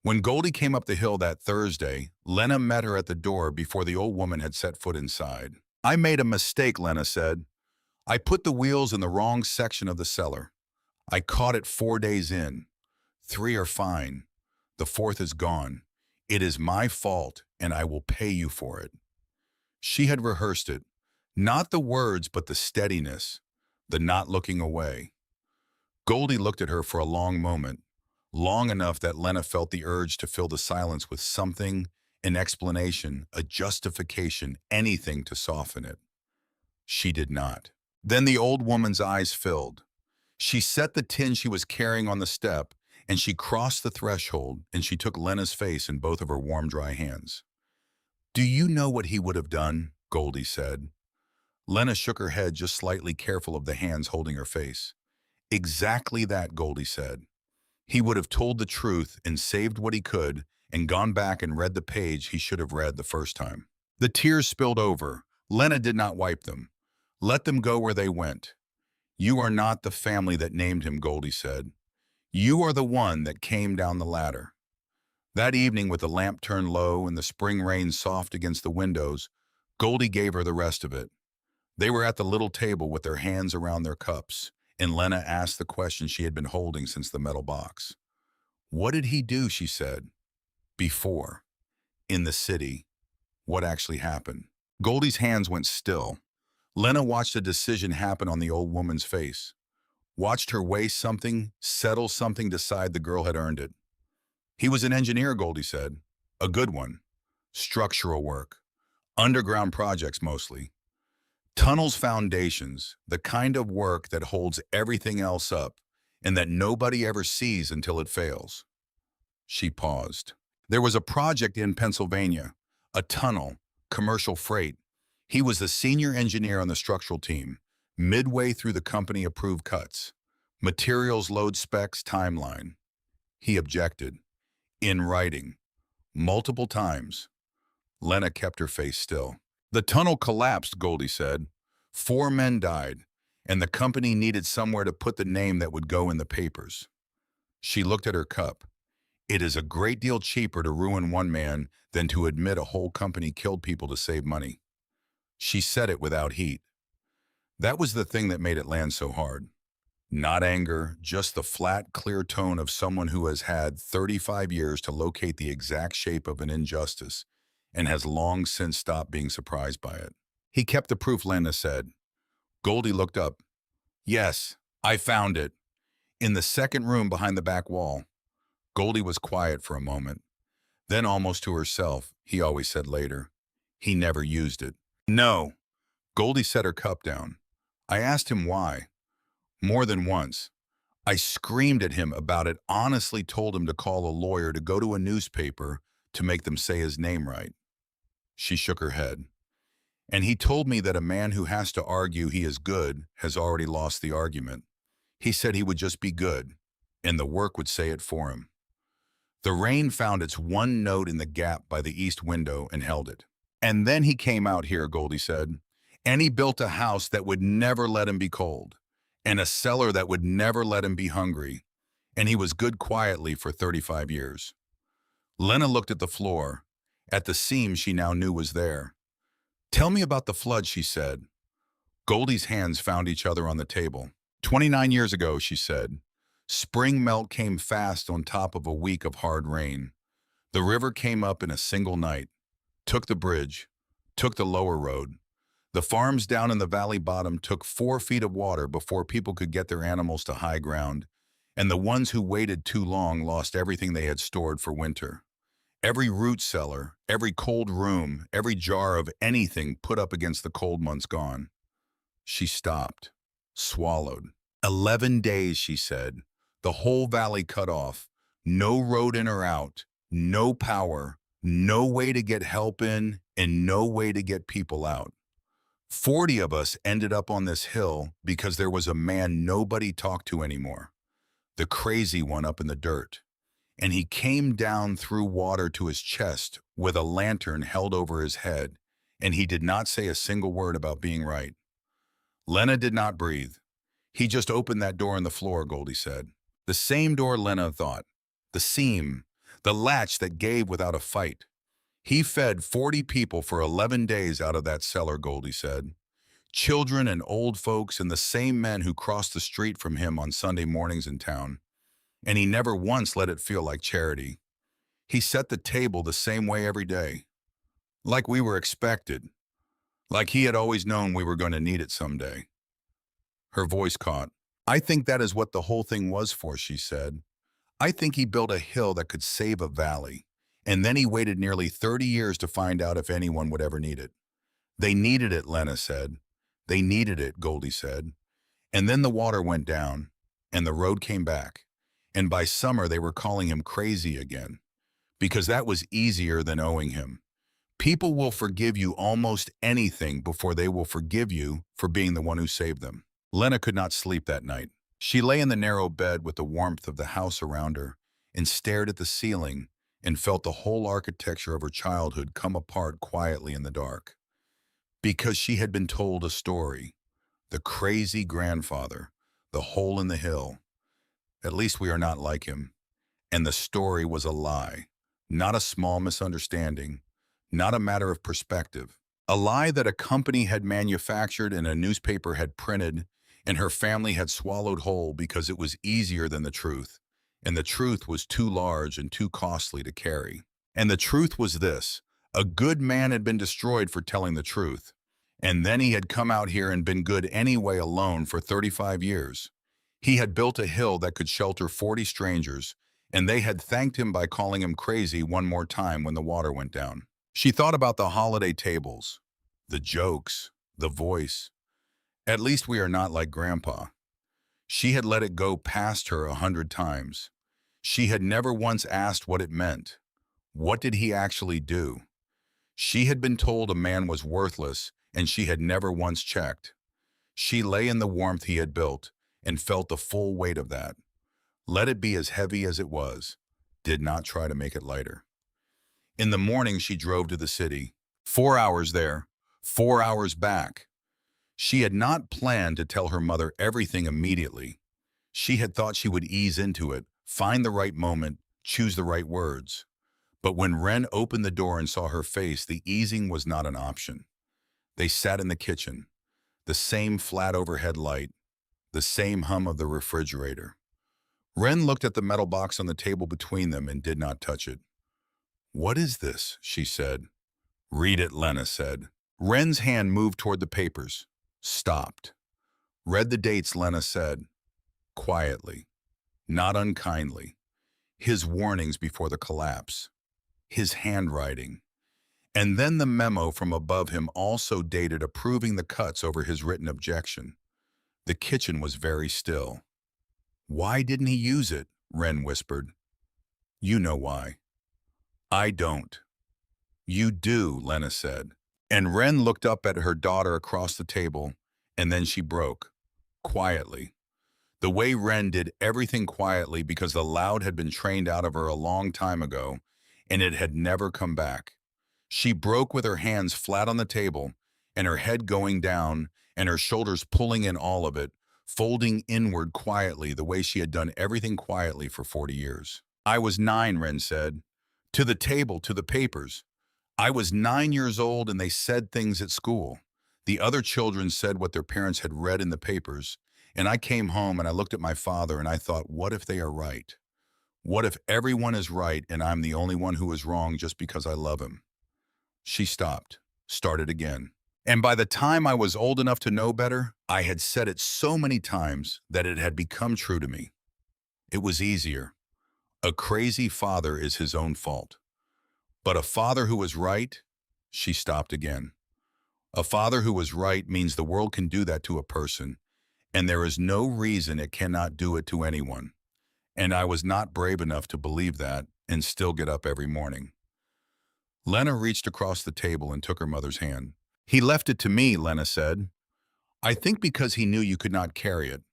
Speaker 1: When Goldie came up the hill that Thursday, Lena met her at the door before the old woman had set foot inside. I made a mistake, Lena said. I put the wheels in the wrong section of the cellar. I caught it 4 days in. 3 are fine. The 4th is gone. It is my fault, and I will pay you for it. She had rehearsed it. Not the words, but the steadiness, the not looking away. Goldie looked at her for a long moment, long enough that Lena felt the urge to fill the silence with something, an explanation, a justification, anything to soften it. She did not. Then the old woman's eyes filled. She set the tin she was carrying on the step, and she crossed the threshold, and she took Lena's face in both of her warm, dry hands. Do you know what he would have done? Goldie said. Lena shook her head, just slightly careful of the hands holding her face. Exactly that, Goldie said. He would have told the truth and saved what he could and gone back and read the page he should have read the first time. The tears spilled over. Lena did not wipe them. Let them go where they went. You are not the family that named him, Goldie said. You are the one that came down the ladder. That evening, with the lamp turned low and the spring rain soft against the windows, Goldie gave her the rest of it. They were at the little table with their hands around their cups, and Lena asked the question she had been holding since the metal box. What did he do, she said. Before. In the city. What actually happened? Goldie's hands went still. Lena watched a decision happen on the old woman's face. Watched her weigh something, settle something, decide the girl had earned it. He was an engineer, Goldie said. A good one. Structural work. Underground projects mostly. Tunnels, foundations, the kind of work that holds everything else up and that nobody ever sees until it fails. She paused. There was a project in Pennsylvania, a tunnel, commercial freight. He was the senior engineer on the structural team, midway through the company-approved cuts. Materials, load specs, timeline. He objected. In writing. Multiple times. Lena kept her face still. The tunnel collapsed, Goldie said. 4 men died, and the company needed somewhere to put the name that would go in the papers. She looked at her cup. It is a great deal cheaper to ruin one man than to admit a whole company killed people to save money. She said it without heat. That was the thing that made it land so hard. Not anger, just the flat, clear tone of someone who has had 35 years to locate the exact shape of an injustice and has long since stopped being surprised by it. He kept the proof, Lena said. Goldie looked up. Yes, I found it. In the second room behind the back wall. Goldie was quiet for a moment. Then almost to herself, he always said later, he never used it. No. Goldie set her cup down. I asked him why. More than once. I screamed at him about it, honestly told him to call a lawyer, to go to a newspaper, to make them say his name right. She shook her head. And he told me that a man who has to argue he is good has already lost the argument. He said he would just be good, and the work would say it for him. The rain found its one note in the gap by the east window and held it. And then he came out here, Goldie said, and he built a house that would never let him be cold, and a cellar that would never let him be hungry, and he was good quietly for 35 years. Lena looked at the floor, at the seam she now knew was there. Tell me about the flood, she said. Goldie's hands found each other on the table. 29 years ago, she said. Spring melt came fast on top of a week of hard rain. The river came up in a single night, took the bridge, took the lower road. The farms down in the valley bottom took 4 feet of water before people could get their animals to high ground, and the ones who waited too long lost everything they had stored for winter. Every root cellar, every cold room, every jar of anything put up against the cold months gone. She stopped, swallowed. 11 days, she said. The whole valley cut off. No road in or out, no power, no way to get help in, and no way to get people out. 40 of us ended up on this hill because there was a man nobody talked to anymore, the crazy one up in the dirt. And he came down through water to his chest with a lantern held over his head, and he did not say a single word about being right. Lena did not breathe. He just opened that door in the floor, Goldie said. The same door Lena thought. The seam, the latch that gave without a fight. He fed 40 people for 11 days out of that cellar, Goldie said. Children and old folks and the same men who crossed the street from him on Sunday mornings in town. And he never once let it feel like charity. He set the table the same way every day. Like we were expected. Like he had always known we were going to need it someday. Her voice caught. I think that is what the whole thing was for, she said. I think he built a hill that could save a valley. And then he waited nearly 30 years to find out if anyone would ever need it. They needed it, Lena said. They needed it, Goldie said. And then the water went down, and the road came back. And by summer they were calling him crazy again, because that was easier than owing him. People will forgive you almost anything before they will forgive you for being the one who saved them. Lena could not sleep that night. She lay in the narrow bed with the warmth of the house around her and stared at the ceiling and felt the whole architecture of her childhood come apart quietly in the dark. Because she had been told a story. The crazy grandfather, the hole in the hill. At least we are not like him. And the story was a lie, not a small misunderstanding, not a matter of perspective. A lie that a company had manufactured and a newspaper had printed, and her family had swallowed whole because it was easier than the truth, and the truth was too large and too costly to carry. And the truth was this: a good man had been destroyed for telling the truth, and then he had come out here and been good anyway alone for 35 years. He had built a hill that could shelter 40 strangers, and they had thanked him by calling him crazy one more time when the water went down. She thought about the holiday tables, the jokes, the voice. At least we are not like Grandpa. She had let it go past her 100 times. She had never once asked what it meant. What did he actually do? She had been told a man was worthless, and she had never once checked. She lay in the warmth he had built and felt the full weight of that. Let it be as heavy as it was. Did not try to make it lighter. In the morning, she drove to the city. 4 hours there, 4 hours back. She had not planned to tell her mother everything immediately. She had thought she would ease into it, find the right moment, choose the right words. But when Wren opened the door and saw her face, the easing was not an option. They sat in the kitchen, the same flat overhead light, the same hum of the refrigerator. Wren looked at the metal box on the table between them and did not touch it. "What is this?" she said. "Read it," Lena said. Wren's hand moved toward the papers. Stopped. Read the dates, Lena said. Quietly. Not unkindly. His warnings before the collapse. his handwriting. And then the memo from above him also dated approving the cuts over his written objection. The kitchen was very still. "Why didn't he use it?" Wren whispered. "You know why." "I don't." "You do," Lena said. And Wren looked up at her daughter across the table, and then she broke, quietly. The way Wren did everything quietly because the loud had been trained out of her a long time ago, and it had never come back. She broke with her hands flat on the table, and her head going down, and her shoulders pulling in all of it, folding inward quietly the way she had done everything quietly for 40 years. "I was 9, Wren said. To the table, to the papers. I was 9 years old and they said things at school. The other children said what their parents had read in the papers, and I came home and I looked at my father and I thought, what if they are right? What if everyone is right and I'm the only one who is wrong just because I love him?" She stopped, started again. "And by the time I was old enough to know better, I had said it so many times that it had become true to me. It was easier. A crazy father is his own fault. But a father who is right," she stopped again. "A father who is right means the world can do that to a person, and there is no reason it cannot do it to anyone. And I was not brave enough to believe that and still get up every morning." Lena reached across the table and took her mother's hand. "He left it to me," Lena said. "I think because he knew you could not carry it.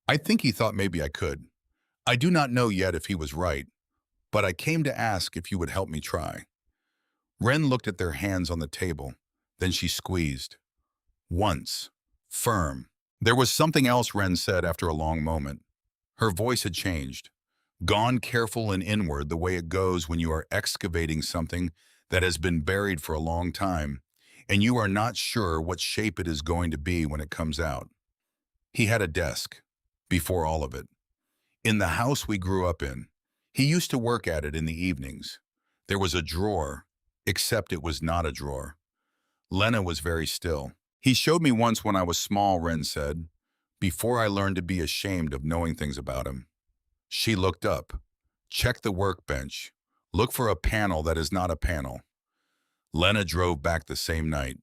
Speaker 1: I think he thought maybe I could. I do not know yet if he was right, but I came to ask if you would help me try." Wren looked at their hands on the table. Then she squeezed. Once. Firm. There was something else Wren said after a long moment. Her voice had changed. Gone careful and inward the way it goes when you are excavating something that has been buried for a long time, and you are not sure what shape it is going to be when it comes out. He had a desk. Before all of it. In the house we grew up in. He used to work at it in the evenings. There was a drawer, except it was not a drawer. Lena was very still. "He showed me once when I was small," Wren said, "before I learned to be ashamed of knowing things about him." She looked up. "Check the workbench. Look for a panel that is not a panel." Lena drove back the same night.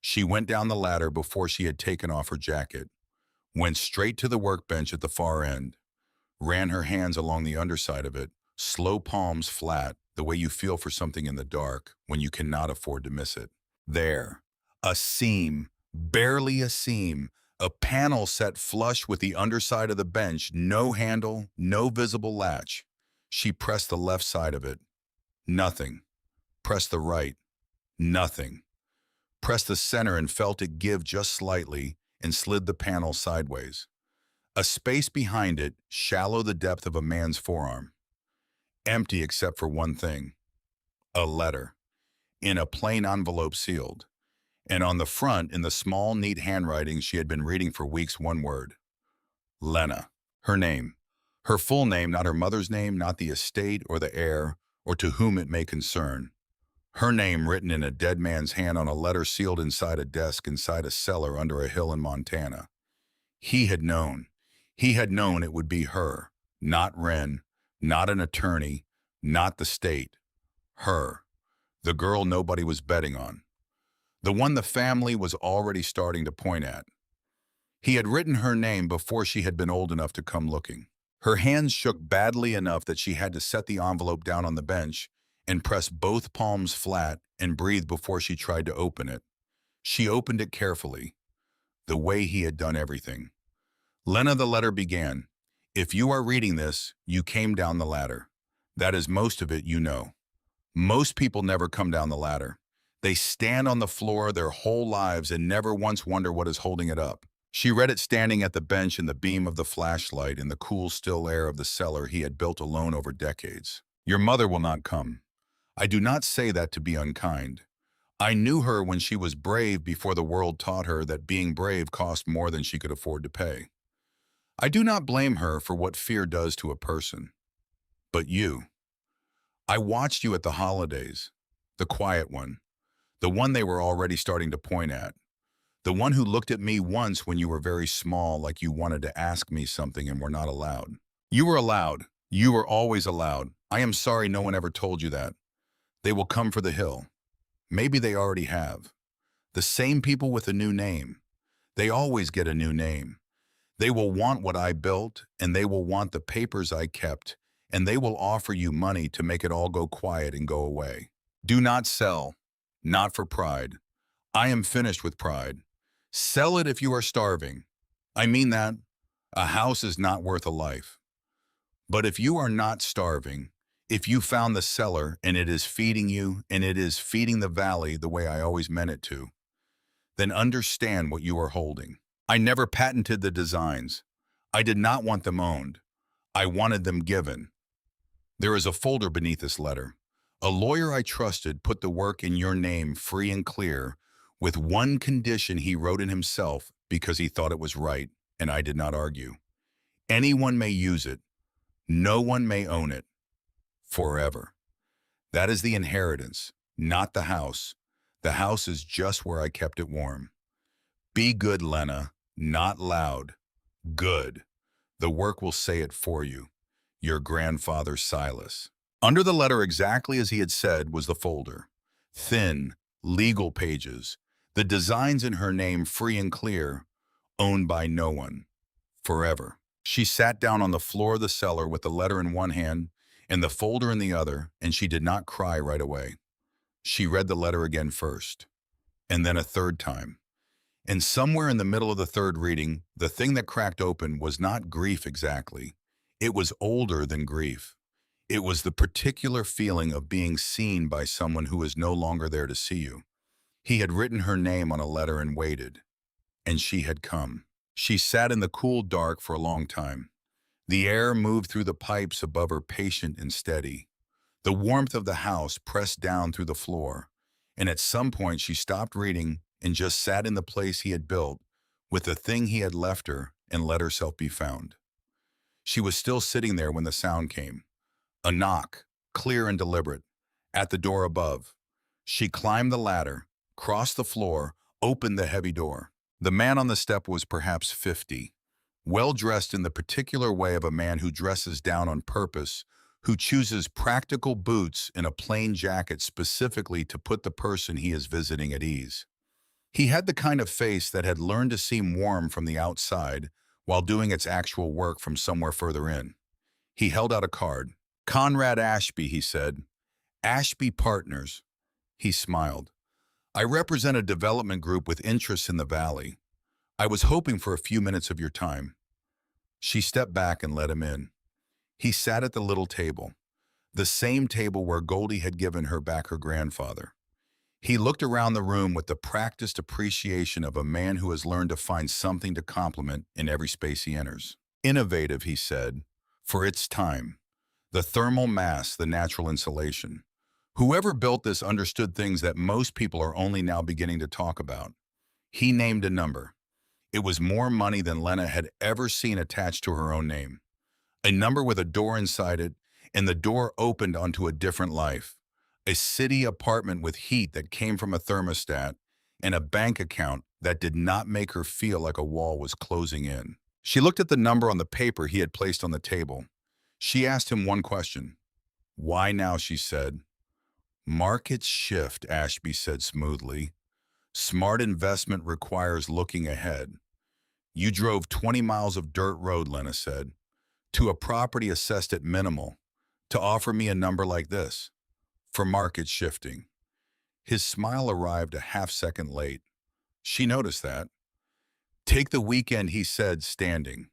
Speaker 1: She went down the ladder before she had taken off her jacket, went straight to the workbench at the far end, ran her hands along the underside of it, slow palms flat, the way you feel for something in the dark when you cannot afford to miss it. There. A seam, barely a seam, a panel set flush with the underside of the bench, no handle, no visible latch. She pressed the left side of it. Nothing. Pressed the right. Nothing. Pressed the center and felt it give just slightly and slid the panel sideways. A space behind it, shallow the depth of a man's forearm. Empty except for one thing. A letter. In a plain envelope sealed. And on the front, in the small, neat handwriting she had been reading for weeks, one word. Lena. Her name. Her full name, not her mother's name, not the estate or the heir, or to whom it may concern. Her name written in a dead man's hand on a letter sealed inside a desk inside a cellar under a hill in Montana. He had known. He had known it would be her, not Wren, not an attorney, not the state. Her. The girl nobody was betting on. The one the family was already starting to point at. He had written her name before she had been old enough to come looking. Her hands shook badly enough that she had to set the envelope down on the bench and press both palms flat and breathe before she tried to open it. She opened it carefully, the way he had done everything. Lena, the letter began. If you are reading this, you came down the ladder. That is most of it, you know. Most people never come down the ladder. They stand on the floor their whole lives and never once wonder what is holding it up. She read it standing at the bench in the beam of the flashlight in the cool, still air of the cellar he had built alone over decades. Your mother will not come. I do not say that to be unkind. I knew her when she was brave before the world taught her that being brave cost more than she could afford to pay. I do not blame her for what fear does to a person. But you. I watched you at the holidays, the quiet one, the one they were already starting to point at, the one who looked at me once when you were very small like you wanted to ask me something and were not allowed. You were allowed. You were always allowed. I am sorry no one ever told you that. They will come for the hill. Maybe they already have. The same people with a new name. They always get a new name. They will want what I built, and they will want the papers I kept, and they will offer you money to make it all go quiet and go away. Do not sell, not for pride. I am finished with pride. Sell it if you are starving. I mean that. A house is not worth a life. But if you are not starving, if you found the cellar and it is feeding you and it is feeding the valley the way I always meant it to, then understand what you are holding. I never patented the designs. I did not want them owned. I wanted them given. There is a folder beneath this letter. A lawyer I trusted put the work in your name free and clear, with one condition he wrote in himself because he thought it was right, and I did not argue. Anyone may use it. No one may own it. Forever. That is the inheritance, not the house. The house is just where I kept it warm. Be good, Lena, not loud. Good. The work will say it for you. Your grandfather, Silas. Under the letter, exactly as he had said, was the folder. Thin, legal pages. The designs in her name free and clear. Owned by no one. Forever. She sat down on the floor of the cellar with the letter in one hand and the folder in the other, and she did not cry right away. She read the letter again first, and then a third time. And somewhere in the middle of the third reading, the thing that cracked open was not grief exactly. It was older than grief. It was the particular feeling of being seen by someone who is no longer there to see you. He had written her name on a letter and waited, and she had come. She sat in the cool dark for a long time. The air moved through the pipes above her, patient and steady. The warmth of the house pressed down through the floor, and at some point she stopped reading and just sat in the place he had built with the thing he had left her and let herself be found. She was still sitting there when the sound came. A knock, clear and deliberate, at the door above. She climbed the ladder, crossed the floor, opened the heavy door. The man on the step was perhaps 50, well-dressed in the particular way of a man who dresses down on purpose, who chooses practical boots and a plain jacket specifically to put the person he is visiting at ease. He had the kind of face that had learned to seem warm from the outside while doing its actual work from somewhere further in. He held out a card. "Conrad Ashby," he said. "Ashby Partners." He smiled. "I represent a development group with interests in the valley. I was hoping for a few minutes of your time." She stepped back and let him in. He sat at the little table, the same table where Goldie had given her back her grandfather. He looked around the room with the practiced appreciation of a man who has learned to find something to compliment in every space he enters. "Innovative," he said, "for its time. The thermal mass, the natural insulation. Whoever built this understood things that most people are only now beginning to talk about." He named a number. It was more money than Lena had ever seen attached to her own name. A number with a door inside it, and the door opened onto a different life. A city apartment with heat that came from a thermostat, and a bank account that did not make her feel like a wall was closing in. She looked at the number on the paper he had placed on the table. She asked him one question. "Why now?" she said. "Markets shift," Ashby said smoothly. "Smart investment requires looking ahead." "You drove 20 miles of dirt road," Lena said, "to a property assessed at minimal, to offer me a number like this, for market shifting." His smile arrived a half-second late. She noticed that. "Take the weekend," he said, standing.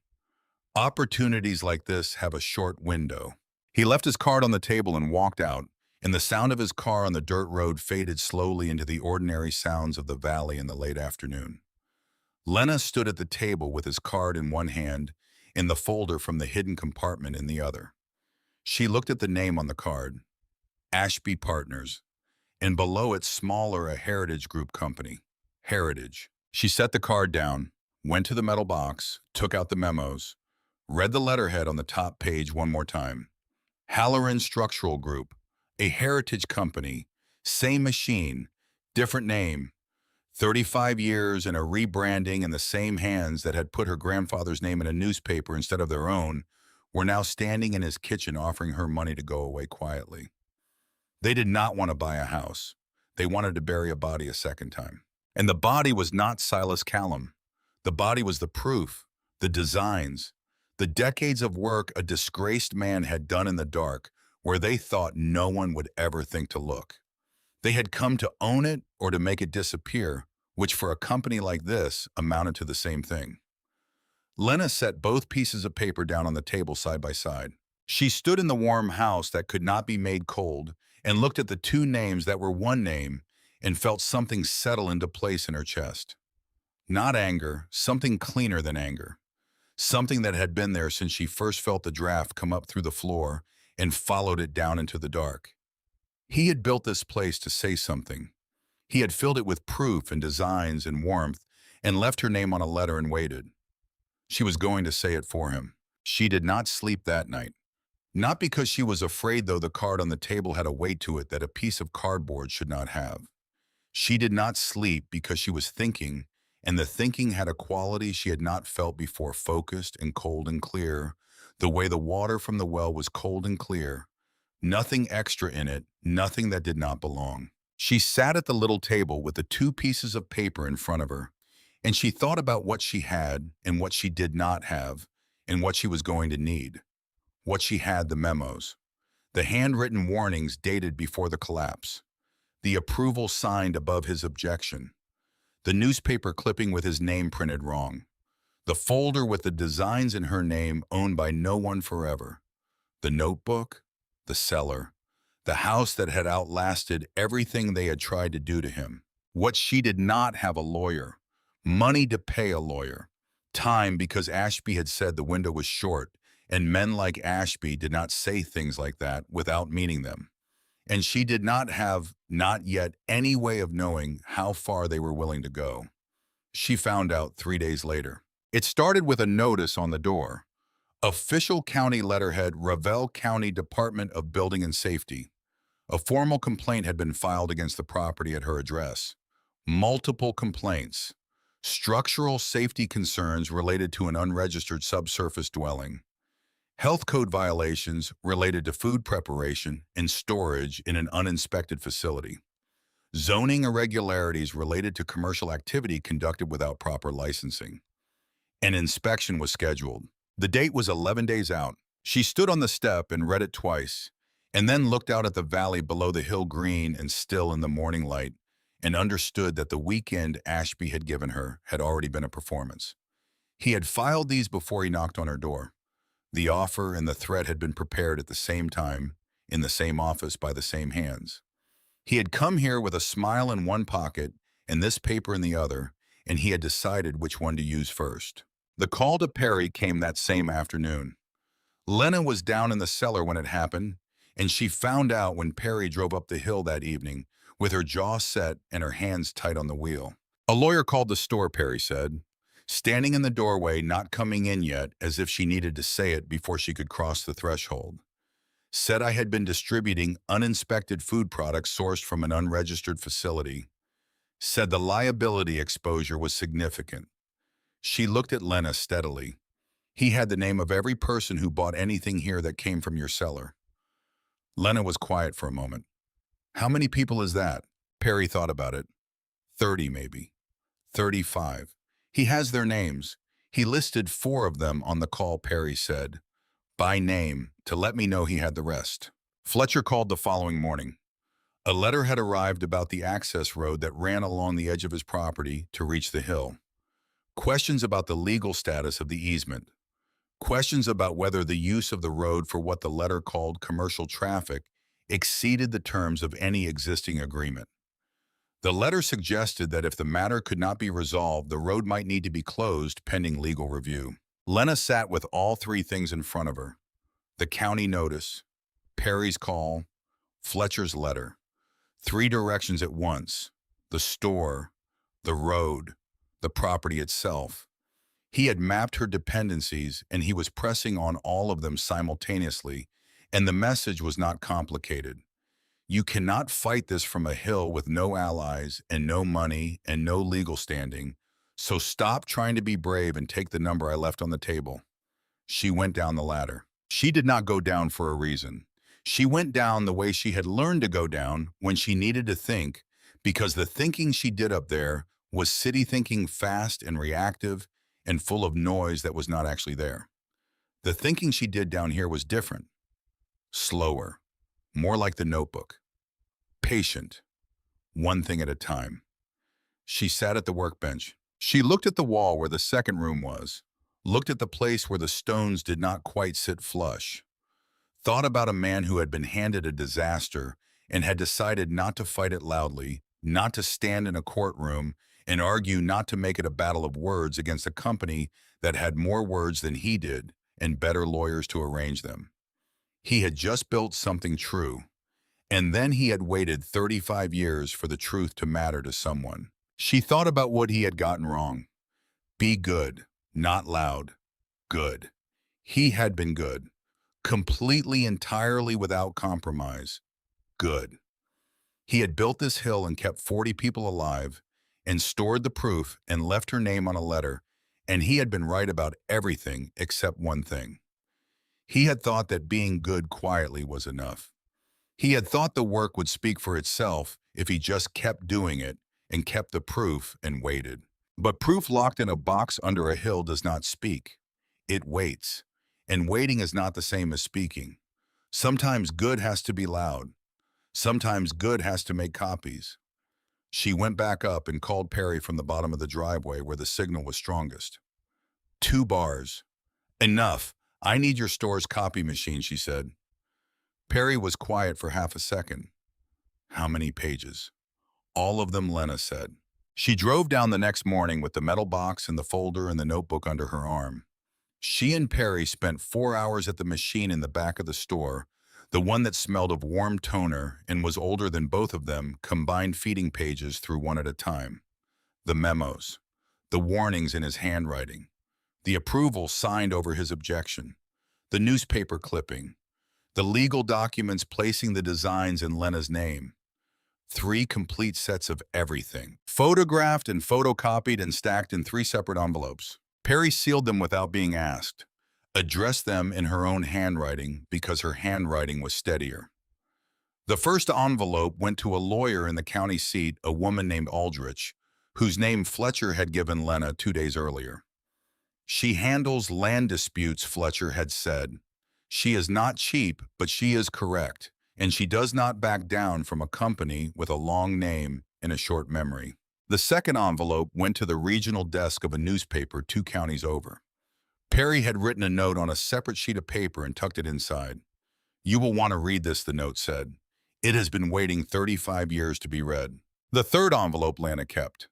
Speaker 1: "Opportunities like this have a short window." He left his card on the table and walked out, and the sound of his car on the dirt road faded slowly into the ordinary sounds of the valley in the late afternoon. Lena stood at the table with his card in one hand and the folder from the hidden compartment in the other. She looked at the name on the card, Ashby Partners, and below it smaller a Heritage Group company, Heritage. She set the card down, went to the metal box, took out the memos, read the letterhead on the top page one more time. Halloran Structural Group, a Heritage company, same machine, different name. 35 years and a rebranding, and the same hands that had put her grandfather's name in a newspaper instead of their own were now standing in his kitchen offering her money to go away quietly. They did not want to buy a house. They wanted to bury a body a second time. And the body was not Silas Callum. The body was the proof, the designs, the decades of work a disgraced man had done in the dark where they thought no one would ever think to look. They had come to own it or to make it disappear, which for a company like this amounted to the same thing. Lena set both pieces of paper down on the table side by side. She stood in the warm house that could not be made cold and looked at the two names that were one name and felt something settle into place in her chest. Not anger, something cleaner than anger. Something that had been there since she first felt the draft come up through the floor and followed it down into the dark. He had built this place to say something. He had filled it with proof and designs and warmth and left her name on a letter and waited. She was going to say it for him. She did not sleep that night. Not because she was afraid, though the card on the table had a weight to it that a piece of cardboard should not have. She did not sleep because she was thinking, and the thinking had a quality she had not felt before, focused and cold and clear, the way the water from the well was cold and clear. Nothing extra in it, nothing that did not belong. She sat at the little table with the two pieces of paper in front of her, and she thought about what she had and what she did not have, and what she was going to need. What she had: the memos, the handwritten warnings dated before the collapse, the approval signed above his objection, the newspaper clipping with his name printed wrong, the folder with the designs in her name owned by no one forever, the notebook, the cellar, the house that had outlasted everything they had tried to do to him. What she did not have: a lawyer, money to pay a lawyer, time because Ashby had said the window was short, and men like Ashby did not say things like that without meaning them. And she did not have, not yet, any way of knowing how far they were willing to go. She found out 3 days later. It started with a notice on the door. Official county letterhead, Ravel County Department of Building and Safety. A formal complaint had been filed against the property at her address. Multiple complaints. Structural safety concerns related to an unregistered subsurface dwelling. Health code violations related to food preparation and storage in an uninspected facility. Zoning irregularities related to commercial activity conducted without proper licensing. An inspection was scheduled. The date was 11 days out. She stood on the step and read it twice, and then looked out at the valley below, the hill green and still in the morning light, and understood that the weekend Ashby had given her had already been a performance. He had filed these before he knocked on her door. The offer and the threat had been prepared at the same time, in the same office, by the same hands. He had come here with a smile in one pocket and this paper in the other, and he had decided which one to use first. The call to Perry came that same afternoon. Lena was down in the cellar when it happened, and she found out when Perry drove up the hill that evening, with her jaw set and her hands tight on the wheel. "A lawyer called the store," Perry said, standing in the doorway, not coming in yet, as if she needed to say it before she could cross the threshold. "Said I had been distributing uninspected food products sourced from an unregistered facility. Said the liability exposure was significant." She looked at Lena steadily. "He had the name of every person who bought anything here that came from your cellar." Lena was quiet for a moment. "How many people is that?" Perry thought about it. 30 maybe. 35. "He has their names. He listed 4 of them on the call," Perry said, "by name, to let me know he had the rest." Fletcher called the following morning. A letter had arrived about the access road that ran along the edge of his property to reach the hill. Questions about the legal status of the easement. Questions about whether the use of the road for what the letter called commercial traffic exceeded the terms of any existing agreement. The letter suggested that if the matter could not be resolved, the road might need to be closed pending legal review. Lena sat with all 3 things in front of her: the county notice, Perry's call, Fletcher's letter. 3 directions at once: the store, the road, the property itself. He had mapped her dependencies, and he was pressing on all of them simultaneously, and the message was not complicated. You cannot fight this from a hill with no allies and no money and no legal standing, so stop trying to be brave and take the number I left on the table. She went down the ladder. She did not go down for a reason. She went down the way she had learned to go down when she needed to think, because the thinking she did up there was city thinking, fast and reactive and full of noise that was not actually there. The thinking she did down here was different, slower, more like the Notebook, patient, one thing at a time. She sat at the workbench. She looked at the wall where the second room was, looked at the place where the stones did not quite sit flush, thought about a man who had been handed a disaster and had decided not to fight it loudly, not to stand in a courtroom and argue, not to make it a battle of words against a company that had more words than he did and better lawyers to arrange them. He had just built something true, and then he had waited 35 years for the truth to matter to someone. She thought about what he had gotten wrong. Be good, not loud. Good. He had been good. Completely, entirely without compromise. Good. He had built this hill and kept 40 people alive and stored the proof and left her name on a letter, and he had been right about everything except one thing. He had thought that being good quietly was enough. He had thought the work would speak for itself if he just kept doing it and kept the proof and waited. But proof locked in a box under a hill does not speak. It waits. And waiting is not the same as speaking. Sometimes good has to be loud. Sometimes good has to make copies. She went back up and called Perry from the bottom of the driveway where the signal was strongest. 2 bars. Enough. I need your store's copy machine, she said. Perry was quiet for half a second. How many pages? All of them, Lena said. She drove down the next morning with the metal box and the folder and the notebook under her arm. She and Perry spent 4 hours at the machine in the back of the store, the one that smelled of warm toner and was older than both of them, combined feeding pages through one at a time. The memos, the warnings in his handwriting, the approval signed over his objection, the newspaper clipping, the legal documents placing the designs in Lena's name. 3 complete sets of everything, photographed and photocopied and stacked in 3 separate envelopes. Perry sealed them without being asked, addressed them in her own handwriting because her handwriting was steadier. The first envelope went to a lawyer in the county seat, a woman named Aldrich, whose name Fletcher had given Lena 2 days earlier. She handles land disputes, Fletcher had said. She is not cheap, but she is correct, and she does not back down from a company with a long name and a short memory. The second envelope went to the regional desk of a newspaper 2 counties over. Perry had written a note on a separate sheet of paper and tucked it inside. You will want to read this, the note said. It has been waiting 35 years to be read. The third envelope Lana kept.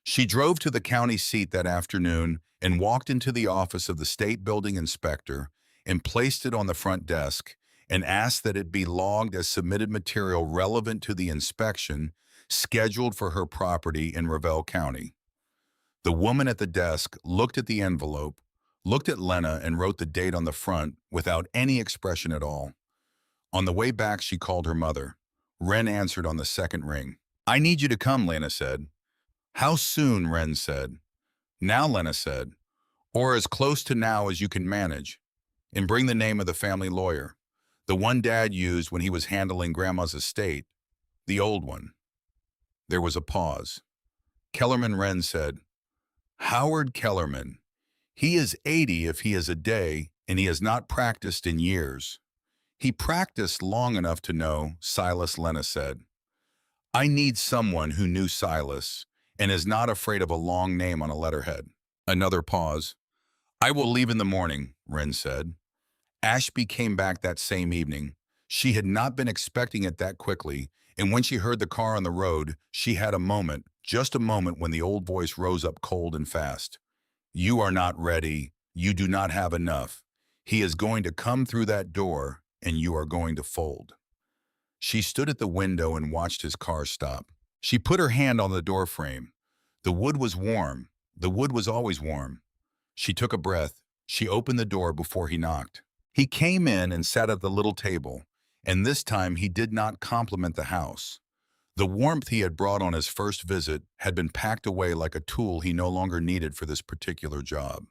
Speaker 1: She drove to the county seat that afternoon and walked into the office of the state building inspector and placed it on the front desk and asked that it be logged as submitted material relevant to the inspection scheduled for her property in Revelle County. The woman at the desk looked at the envelope, looked at Lena, and wrote the date on the front without any expression at all. On the way back, she called her mother. Wren answered on the second ring. I need you to come, Lena said. How soon? Wren said. Now, Lena said, or as close to now as you can manage. And bring the name of the family lawyer, the one Dad used when he was handling Grandma's estate, the old one. There was a pause. Kellerman Wren said, Howard Kellerman. He is 80 if he is a day, and he has not practiced in years. He practiced long enough to know, Silas, Lena said. I need someone who knew Silas and is not afraid of a long name on a letterhead. Another pause. I will leave in the morning, Wren said. Ashby came back that same evening. She had not been expecting it that quickly, and when she heard the car on the road, she had a moment, just a moment, when the old voice rose up cold and fast. You are not ready. You do not have enough. He is going to come through that door, and you are going to fold. She stood at the window and watched his car stop. She put her hand on the door frame. The wood was warm. The wood was always warm. She took a breath. She opened the door before he knocked. He came in and sat at the little table, and this time he did not compliment the house. The warmth he had brought on his first visit had been packed away like a tool he no longer needed for this particular job.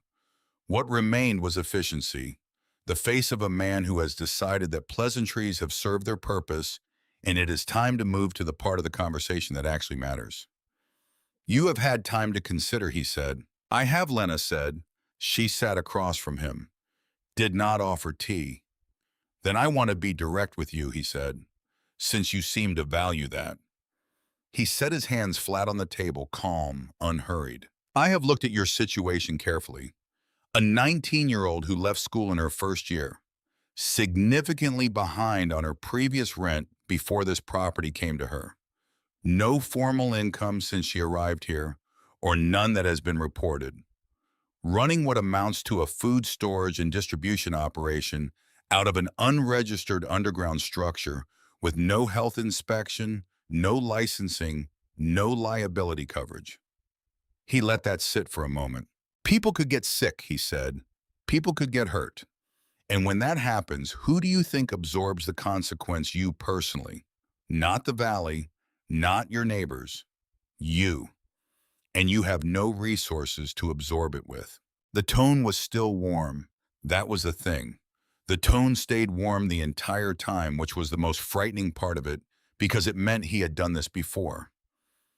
Speaker 1: What remained was efficiency. the face of a man who has decided that pleasantries have served their purpose and it is time to move to the part of the conversation that actually matters. You have had time to consider, he said. I have, Lena said. She sat across from him, did not offer tea. Then I want to be direct with you, he said, since you seem to value that. He set his hands flat on the table, calm, unhurried. I have looked at your situation carefully. A 19-year-old who left school in her first year, significantly behind on her previous rent before this property came to her. No formal income since she arrived here, or none that has been reported. Running what amounts to a food storage and distribution operation out of an unregistered underground structure with no health inspection, no licensing, no liability coverage. He let that sit for a moment. People could get sick, he said. People could get hurt. And when that happens, who do you think absorbs the consequence? You personally. Not the valley, not your neighbors. You. And you have no resources to absorb it with. The tone was still warm. That was the thing. The tone stayed warm the entire time, which was the most frightening part of it, because it meant he had done this before.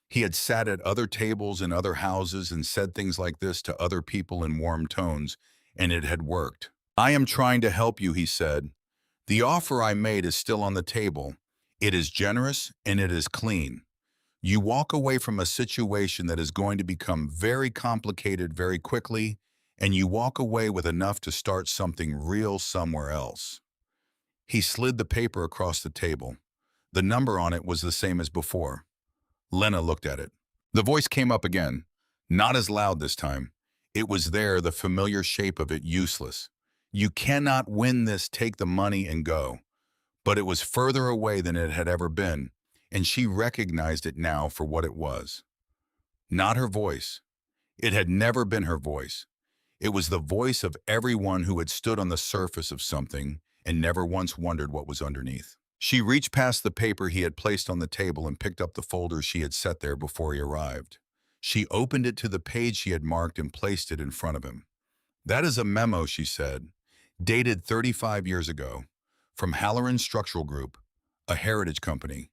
Speaker 1: He had sat at other tables in other houses and said things like this to other people in warm tones, and it had worked. I am trying to help you, he said. The offer I made is still on the table. It is generous and it is clean. You walk away from a situation that is going to become very complicated very quickly, and you walk away with enough to start something real somewhere else. He slid the paper across the table. The number on it was the same as before. Lena looked at it. The voice came up again, not as loud this time. It was there, the familiar shape of it, useless. You cannot win this, take the money and go. But it was further away than it had ever been, and she recognized it now for what it was. Not her voice. It had never been her voice. It was the voice of everyone who had stood on the surface of something and never once wondered what was underneath. She reached past the paper he had placed on the table and picked up the folder she had set there before he arrived. She opened it to the page she had marked and placed it in front of him. That is a memo, she said, dated 35 years ago, from Halloran Structural Group, a heritage company.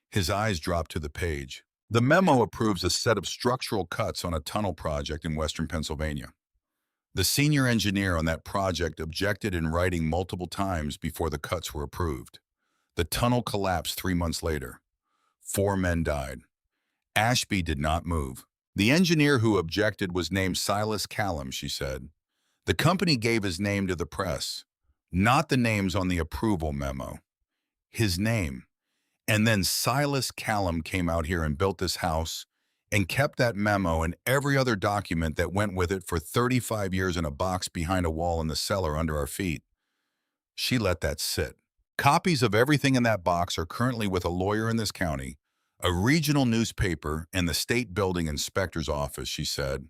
Speaker 1: His eyes dropped to the page. The memo approves a set of structural cuts on a tunnel project in western Pennsylvania. The senior engineer on that project objected in writing multiple times before the cuts were approved. The tunnel collapsed 3 months later. 4 men died. Ashby did not move. The engineer who objected was named Silas Callum, she said. The company gave his name to the press, not the names on the approval memo. His name. And then Silas Callum came out here and built this house and kept that memo and every other document that went with it for 35 years in a box behind a wall in the cellar under our feet. She let that sit. Copies of everything in that box are currently with a lawyer in this county, a regional newspaper, and the state building inspector's office, she said.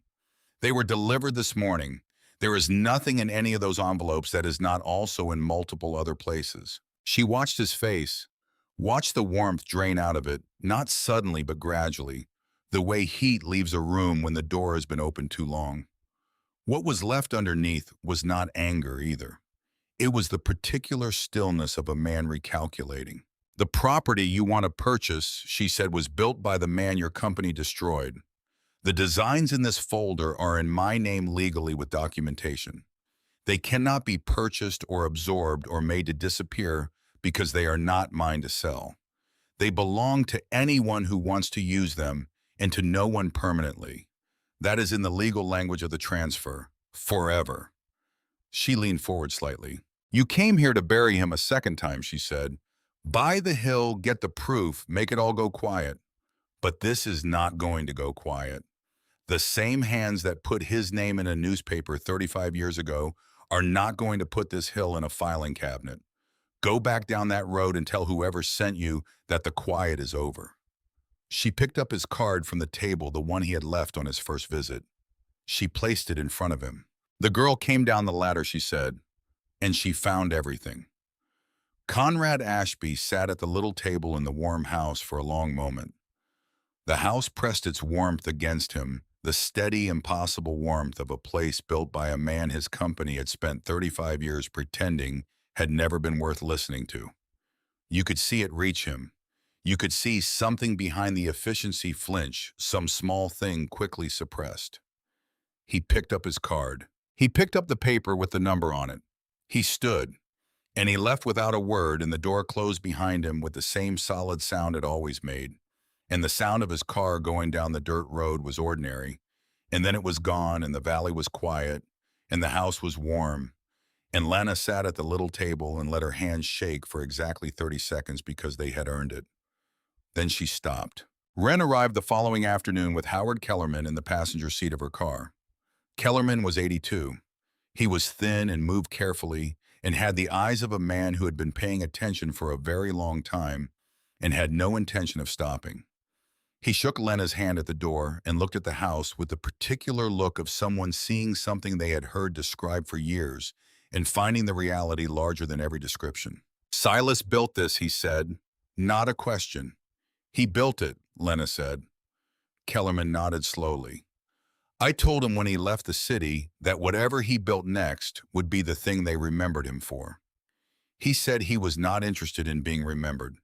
Speaker 1: They were delivered this morning. There is nothing in any of those envelopes that is not also in multiple other places. She watched his face, watched the warmth drain out of it, not suddenly but gradually, the way heat leaves a room when the door has been opened too long. What was left underneath was not anger either. It was the particular stillness of a man recalculating. The property you want to purchase, she said, was built by the man your company destroyed. The designs in this folder are in my name legally with documentation. They cannot be purchased or absorbed or made to disappear because they are not mine to sell. They belong to anyone who wants to use them and to no one permanently. That is in the legal language of the transfer. Forever. She leaned forward slightly. You came here to bury him a second time, she said. Buy the hill, get the proof, make it all go quiet. But this is not going to go quiet. The same hands that put his name in a newspaper 35 years ago are not going to put this hill in a filing cabinet. Go back down that road and tell whoever sent you that the quiet is over. She picked up his card from the table, the one he had left on his first visit. She placed it in front of him. The girl came down the ladder, she said, and she found everything. Conrad Ashby sat at the little table in the warm house for a long moment. The house pressed its warmth against him, The steady, impossible warmth of a place built by a man his company had spent 35 years pretending had never been worth listening to. You could see it reach him. You could see something behind the efficiency flinch, some small thing quickly suppressed. He picked up his card. He picked up the paper with the number on it. He stood, and he left without a word, and the door closed behind him with the same solid sound it always made. And the sound of his car going down the dirt road was ordinary. And then it was gone, and the valley was quiet, and the house was warm. And Lana sat at the little table and let her hands shake for exactly 30 seconds because they had earned it. Then she stopped. Wren arrived the following afternoon with Howard Kellerman in the passenger seat of her car. Kellerman was 82. He was thin and moved carefully and had the eyes of a man who had been paying attention for a very long time and had no intention of stopping. He shook Lena's hand at the door and looked at the house with the particular look of someone seeing something they had heard described for years and finding the reality larger than every description. Silas built this, he said. Not a question. He built it, Lena said. Kellerman nodded slowly. I told him when he left the city that whatever he built next would be the thing they remembered him for. He said he was not interested in being remembered.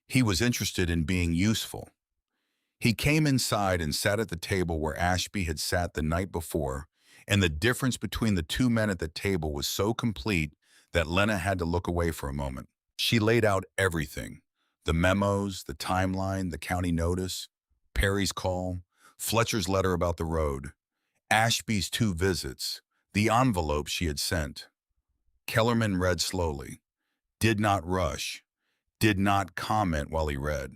Speaker 1: He was interested in being useful. He came inside and sat at the table where Ashby had sat the night before, and the difference between the two men at the table was so complete that Lena had to look away for a moment. She laid out everything: the memos, the timeline, the county notice, Perry's call, Fletcher's letter about the road, Ashby's 2 visits, the envelope she had sent. Kellerman read slowly, did not rush, did not comment while he read.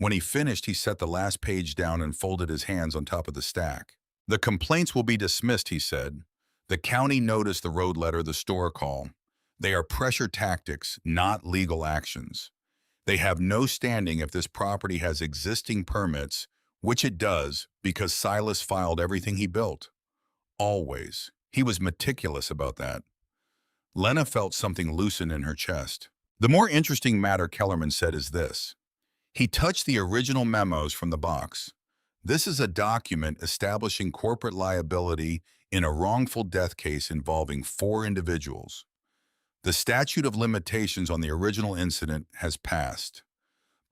Speaker 1: When he finished, he set the last page down and folded his hands on top of the stack. The complaints will be dismissed, he said. The county notice, the road letter, the store call. They are pressure tactics, not legal actions. They have no standing if this property has existing permits, which it does because Silas filed everything he built. Always. He was meticulous about that. Lena felt something loosen in her chest. The more interesting matter, Kellerman said, is this. He touched the original memos from the box. This is a document establishing corporate liability in a wrongful death case involving 4 individuals. The statute of limitations on the original incident has passed,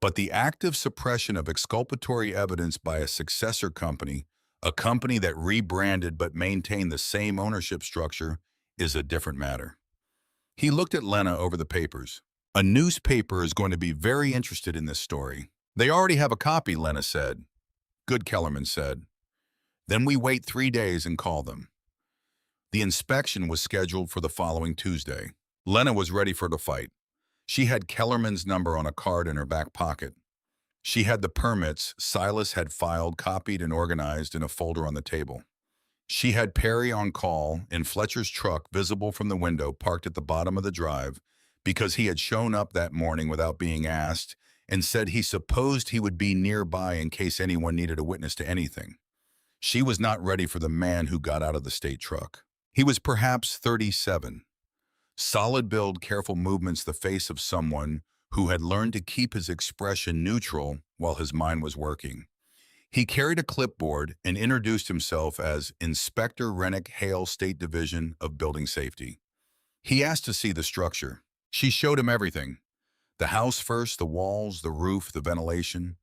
Speaker 1: but the active suppression of exculpatory evidence by a successor company, a company that rebranded but maintained the same ownership structure, is a different matter. He looked at Lena over the papers. A newspaper is going to be very interested in this story. They already have a copy, Lena said. Good, Kellerman said. Then we wait 3 days and call them. The inspection was scheduled for the following Tuesday. Lena was ready for the fight. She had Kellerman's number on a card in her back pocket. She had the permits Silas had filed, copied, and organized in a folder on the table. She had Perry on call in Fletcher's truck, visible from the window, parked at the bottom of the drive, because he had shown up that morning without being asked and said he supposed he would be nearby in case anyone needed a witness to anything. She was not ready for the man who got out of the state truck. He was perhaps 37. Solid build, careful movements, the face of someone who had learned to keep his expression neutral while his mind was working. He carried a clipboard and introduced himself as Inspector Rennick Hale, State Division of Building Safety. He asked to see the structure. She showed him everything. The house first, the walls, the roof, the ventilation.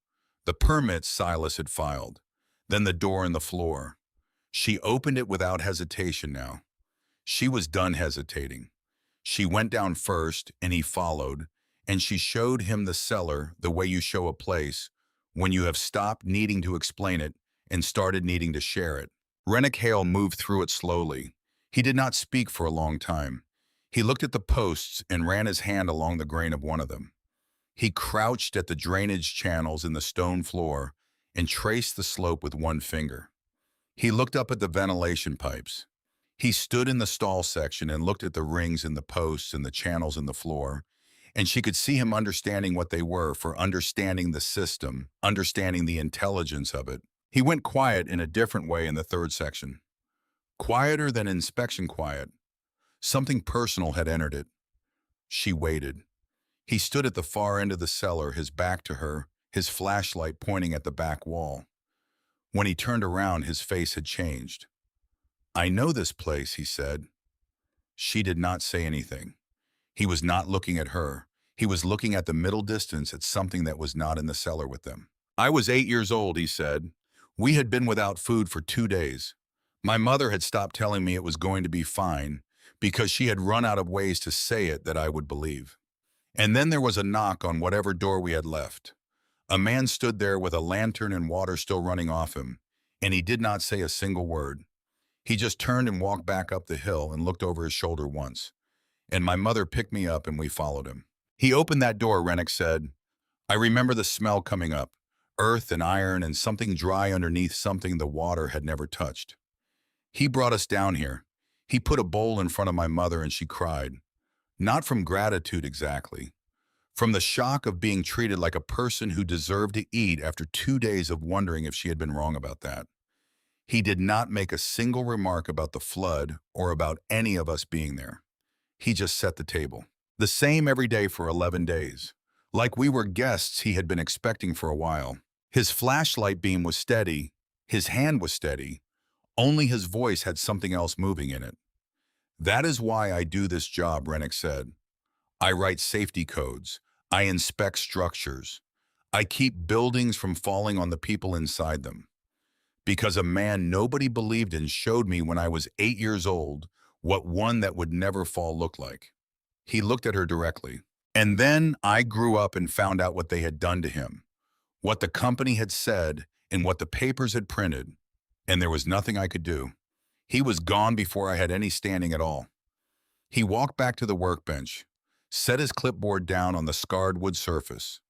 Speaker 1: The permits Silas had filed. Then the door and the floor. She opened it without hesitation now. She was done hesitating. She went down first, and he followed, and she showed him the cellar the way you show a place when you have stopped needing to explain it and started needing to share it. Rennick Hale moved through it slowly. He did not speak for a long time. He looked at the posts and ran his hand along the grain of one of them. He crouched at the drainage channels in the stone floor and traced the slope with one finger. He looked up at the ventilation pipes. He stood in the stall section and looked at the rings in the posts and the channels in the floor, and she could see him understanding what they were, for understanding the system, understanding the intelligence of it. He went quiet in a different way in the 3rd section. Quieter than inspection quiet. Something personal had entered it. She waited. He stood at the far end of the cellar, his back to her, his flashlight pointing at the back wall. When he turned around, his face had changed. "I know this place," he said. She did not say anything. He was not looking at her. He was looking at the middle distance at something that was not in the cellar with them. "I was 8 years old," he said. "We had been without food for 2 days. My mother had stopped telling me it was going to be fine because she had run out of ways to say it that I would believe. And then there was a knock on whatever door we had left. A man stood there with a lantern and water still running off him, and he did not say a single word. He just turned and walked back up the hill and looked over his shoulder once. And my mother picked me up and we followed him. He opened that door," Rennick said. "I remember the smell coming up, earth and iron and something dry underneath something the water had never touched. He brought us down here. He put a bowl in front of my mother and she cried. Not from gratitude exactly. From the shock of being treated like a person who deserved to eat after 2 days of wondering if she had been wrong about that. He did not make a single remark about the flood or about any of us being there. He just set the table. The same every day for 11 days. Like we were guests he had been expecting for a while. His flashlight beam was steady. His hand was steady. Only his voice had something else moving in it. That is why I do this job," Rennick said. "I write safety codes. I inspect structures. I keep buildings from falling on the people inside them. Because a man nobody believed in showed me when I was 8 years old what one that would never fall looked like." He looked at her directly. "And then I grew up and found out what they had done to him, what the company had said, and what the papers had printed, and there was nothing I could do. He was gone before I had any standing at all." He walked back to the workbench, set his clipboard down on the scarred wood surface,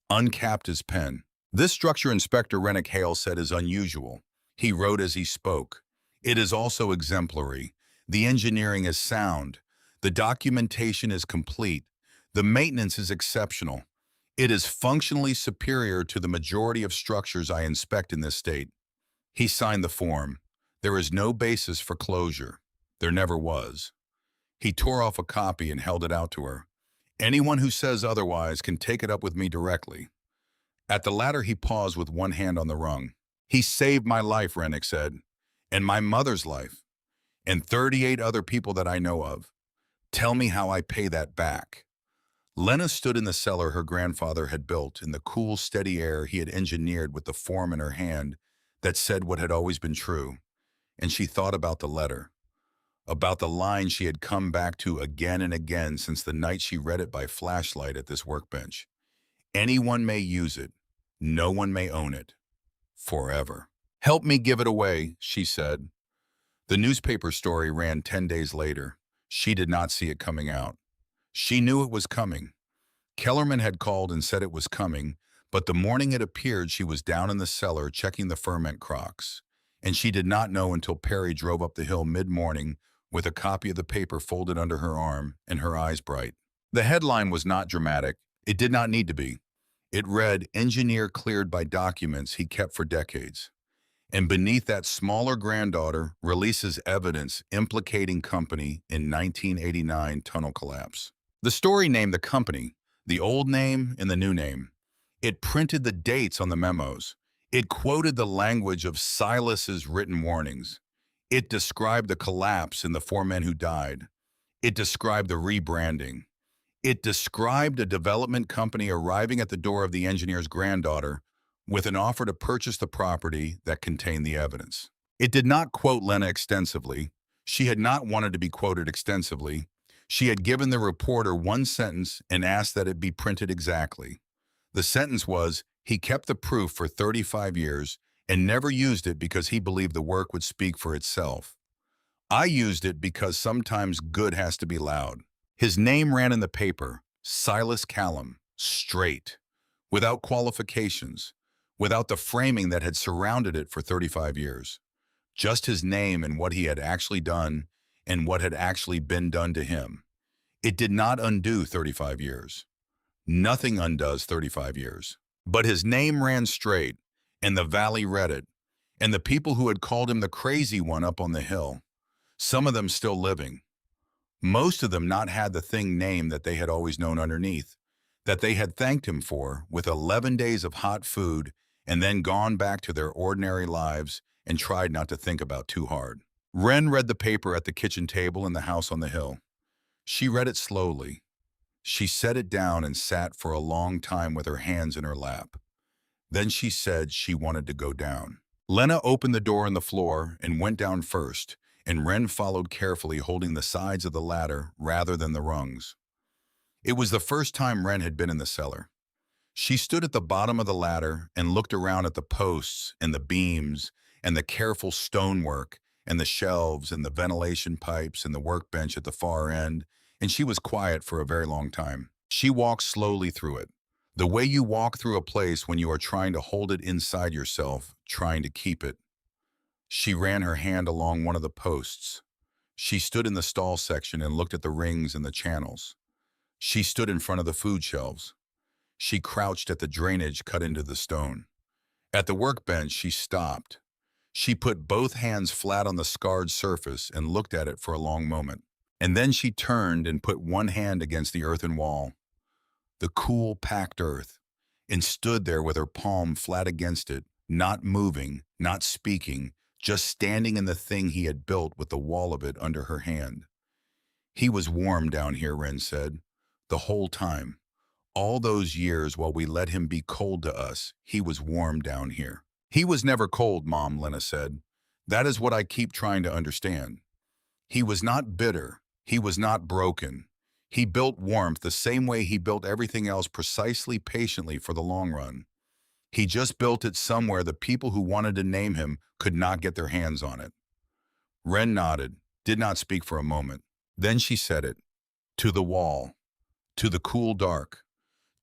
Speaker 1: uncapped his pen. "This structure Inspector Rennick Hale said is unusual." He wrote as he spoke. "It is also exemplary. The engineering is sound. The documentation is complete. The maintenance is exceptional. It is functionally superior to the majority of structures I inspect in this state." He signed the form. There is no basis for closure. There never was. He tore off a copy and held it out to her. "Anyone who says otherwise can take it up with me directly." At the latter he paused with one hand on the rung. "He saved my life," Rennick said, "and my mother's life, and 38 other people that I know of. Tell me how I pay that back." Lena stood in the cellar her grandfather had built in the cool, steady air he had engineered with the form in her hand that said what had always been true, and she thought about the letter, about the line she had come back to again and again since the night she read it by flashlight at this workbench. "Anyone may use it. No one may own it. Forever." "Help me give it away," she said. The newspaper story ran 10 days later. She did not see it coming out. She knew it was coming. Kellerman had called and said it was coming, but the morning it appeared she was down in the cellar checking the ferment crocks, and she did not know until Perry drove up the hill mid-morning with a copy of the paper folded under her arm and her eyes bright. The headline was not dramatic. It did not need to be. It read, "Engineer cleared by documents he kept for decades." And beneath that, smaller granddaughter releases evidence implicating company in 1989 tunnel collapse. The story named the company, the old name and the new name. It printed the dates on the memos. It quoted the language of Silas's written warnings. It described the collapse and the 4 men who died. It described the rebranding. It described a development company arriving at the door of the engineer's granddaughter with an offer to purchase the property that contained the evidence. It did not quote Lena extensively. She had not wanted to be quoted extensively. She had given the reporter one sentence and asked that it be printed exactly. The sentence was, "He kept the proof for 35 years and never used it because he believed the work would speak for itself. I used it because sometimes good has to be loud." His name ran in the paper, Silas Callum, straight, without qualifications, without the framing that had surrounded it for 35 years. Just his name and what he had actually done and what had actually been done to him. It did not undo 35 years. Nothing undoes 35 years. But his name ran straight, and the valley read it, and the people who had called him the crazy one up on the hill, some of them still living. Most of them not had the thing named that they had always known underneath, that they had thanked him for with 11 days of hot food and then gone back to their ordinary lives and tried not to think about too hard. Wren read the paper at the kitchen table in the house on the hill. She read it slowly. She set it down and sat for a long time with her hands in her lap. Then she said she wanted to go down. Lena opened the door in the floor and went down first, and Wren followed carefully, holding the sides of the ladder rather than the rungs. It was the first time Wren had been in the cellar. She stood at the bottom of the ladder and looked around at the posts and the beams and the careful stonework and the shelves and the ventilation pipes and the workbench at the far end, and she was quiet for a very long time. She walked slowly through it, the way you walk through a place when you are trying to hold it inside yourself, trying to keep it. She ran her hand along one of the posts. She stood in the stall section and looked at the rings and the channels. She stood in front of the food shelves. She crouched at the drainage cut into the stone. At the workbench, she stopped. She put both hands flat on the scarred surface and looked at it for a long moment. And then she turned and put one hand against the earthen wall, the cool, packed earth, and stood there with her palm flat against it, not moving, not speaking, just standing in the thing he had built with the wall of it under her hand. He was warm down here, Wren said, the whole time. All those years while we let him be cold to us, he was warm down here. He was never cold, Mom, Lena said. That is what I keep trying to understand. He was not bitter. He was not broken. He built warmth the same way he built everything else, precisely, patiently for the long run. He just built it somewhere the people who wanted to name him could not get their hands on it. Wren nodded, did not speak for a moment. Then she said it. To the wall. To the cool dark.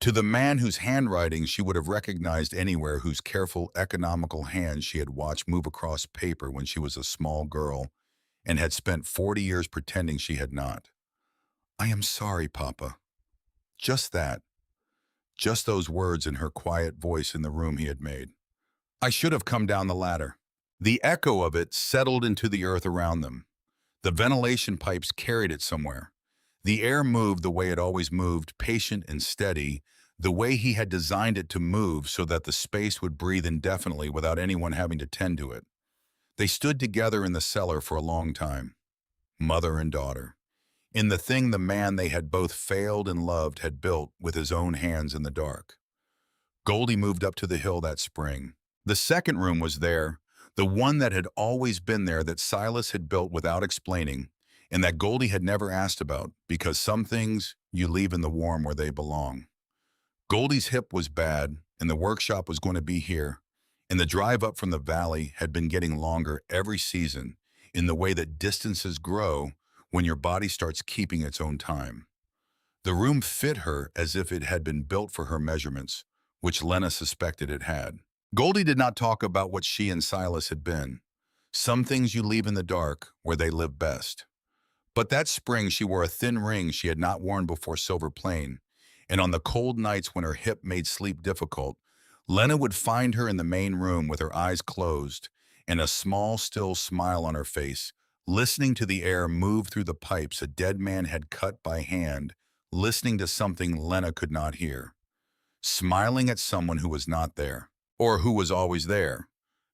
Speaker 1: To the man whose handwriting she would have recognized anywhere, whose careful, economical hands she had watched move across paper when she was a small girl and had spent 40 years pretending she had not. I am sorry, Papa. Just that. Just those words in her quiet voice in the room he had made. I should have come down the ladder. The echo of it settled into the earth around them. The ventilation pipes carried it somewhere. The air moved the way it always moved, patient and steady, the way he had designed it to move so that the space would breathe indefinitely without anyone having to tend to it. They stood together in the cellar for a long time, mother and daughter, in the thing the man they had both failed and loved had built with his own hands in the dark. Goldie moved up to the hill that spring. The second room was there, the one that had always been there, that Silas had built without explaining, and that Goldie had never asked about, because some things you leave in the warm where they belong. Goldie's hip was bad, and the workshop was going to be here, and the drive up from the valley had been getting longer every season, in the way that distances grow when your body starts keeping its own time. The room fit her as if it had been built for her measurements, which Lena suspected it had. Goldie did not talk about what she and Silas had been. Some things you leave in the dark where they live best. But that spring she wore a thin ring she had not worn before Silver Plain, and on the cold nights when her hip made sleep difficult, Lena would find her in the main room with her eyes closed and a small, still smile on her face, listening to the air move through the pipes a dead man had cut by hand, listening to something Lena could not hear, smiling at someone who was not there, or who was always there,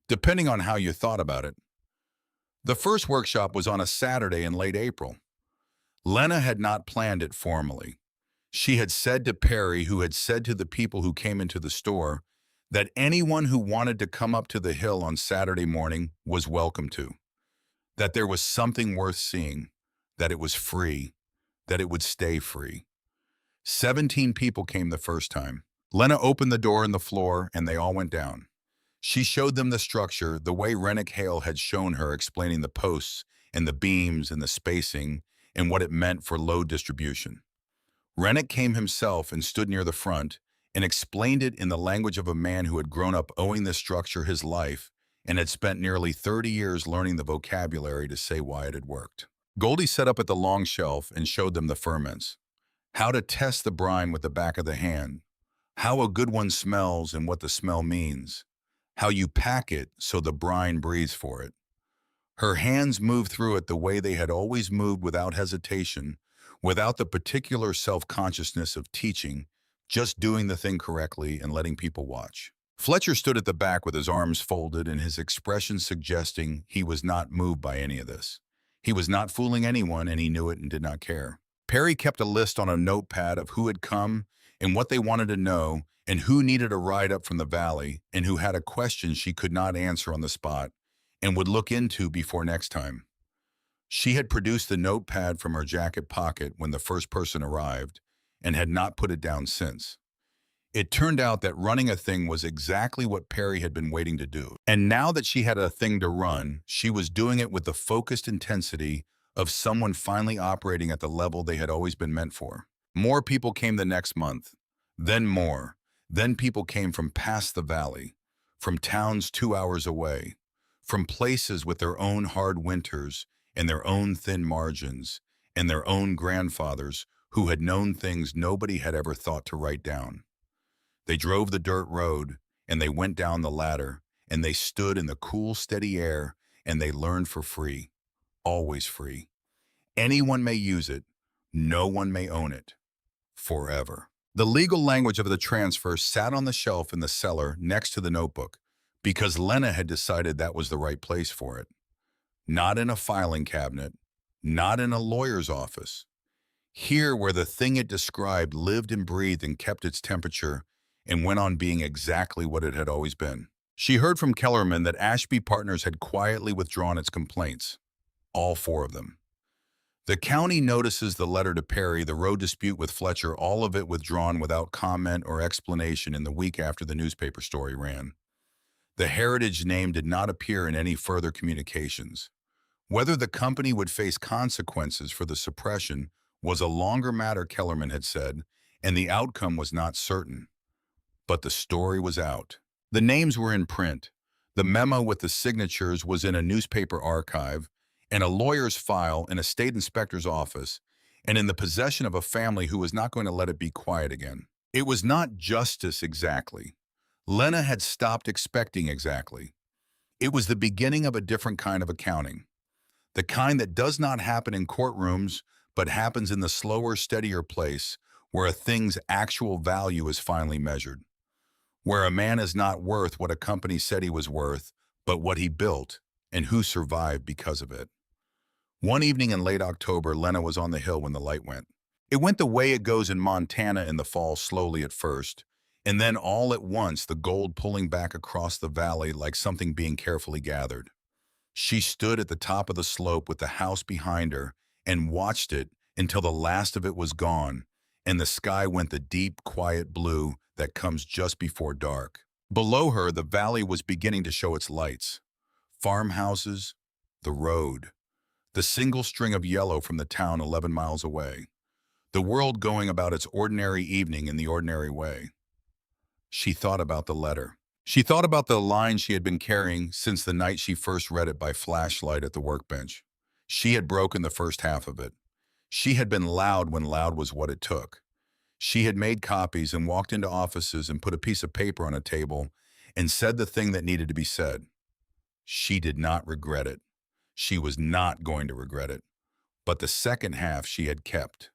Speaker 1: depending on how you thought about it. The first workshop was on a Saturday in late April. Lena had not planned it formally. She had said to Perry, who had said to the people who came into the store, that anyone who wanted to come up to the hill on Saturday morning was welcome to, that there was something worth seeing, that it was free, that it would stay free. 17 people came the first time. Lena opened the door in the floor, and they all went down. She showed them the structure the way Rennick Hale had shown her, explaining the posts and the beams and the spacing and what it meant for load distribution. Rennick came himself and stood near the front and explained it in the language of a man who had grown up owing this structure his life and had spent nearly 30 years learning the vocabulary to say why it had worked. Goldie sat up at the long shelf and showed them the ferments, how to test the brine with the back of the hand, how a good one smells and what the smell means, how you pack it so the brine breathes for it. Her hands moved through it the way they had always moved, without hesitation, without the particular self-consciousness of teaching, just doing the thing correctly and letting people watch. Fletcher stood at the back with his arms folded and his expression suggesting he was not moved by any of this. He was not fooling anyone, and he knew it and did not care. Perry kept a list on a notepad of who had come and what they wanted to know, and who needed a ride up from the valley, and who had a question she could not answer on the spot and would look into before next time. She had produced the notepad from her jacket pocket when the first person arrived and had not put it down since. It turned out that running a thing was exactly what Perry had been waiting to do. And now that she had a thing to run, she was doing it with the focused intensity of someone finally operating at the level they had always been meant for. More people came the next month, then more. Then people came from past the valley, from towns 2 hours away, from places with their own hard winters and their own thin margins, and their own grandfathers who had known things nobody had ever thought to write down. They drove the dirt road, and they went down the ladder, and they stood in the cool, steady air, and they learned for free, always free. Anyone may use it, no one may own it, forever. The legal language of the transfer sat on the shelf in the cellar next to the notebook, because Lena had decided that was the right place for it. Not in a filing cabinet, not in a lawyer's office. Here where the thing it described lived and breathed and kept its temperature and went on being exactly what it had always been. She heard from Kellerman that Ashby Partners had quietly withdrawn its complaints, all 4 of them. The county notices the letter to Perry, the road dispute with Fletcher, all of it withdrawn without comment or explanation in the week after the newspaper story ran. The Heritage name did not appear in any further communications. Whether the company would face consequences for the suppression was a longer matter, Kellerman had said, and the outcome was not certain. But the story was out. The names were in print. The memo with the signatures was in a newspaper archive, and a lawyer's file in a state inspector's office, and in the possession of a family who was not going to let it be quiet again. It was not justice exactly. Lena had stopped expecting exactly. It was the beginning of a different kind of accounting. The kind that does not happen in courtrooms, but happens in the slower, steadier place where a thing's actual value is finally measured. Where a man is not worth what a company said he was worth, but what he built and who survived because of it. One evening in late October, Lena was on the hill when the light went. It went the way it goes in Montana in the fall, slowly at first, and then all at once the gold pulling back across the valley like something being carefully gathered. She stood at the top of the slope with the house behind her and watched it until the last of it was gone, and the sky went the deep, quiet blue that comes just before dark. Below her, the valley was beginning to show its lights. Farmhouses, the road, the single string of yellow from the town 11 miles away, the world going about its ordinary evening in the ordinary way. She thought about the letter. She thought about the line she had been carrying since the night she first read it by flashlight at the workbench. She had broken the first half of it. She had been loud when loud was what it took. She had made copies and walked into offices and put a piece of paper on a table and said the thing that needed to be said. She did not regret it. She was not going to regret it. But the second half she had kept.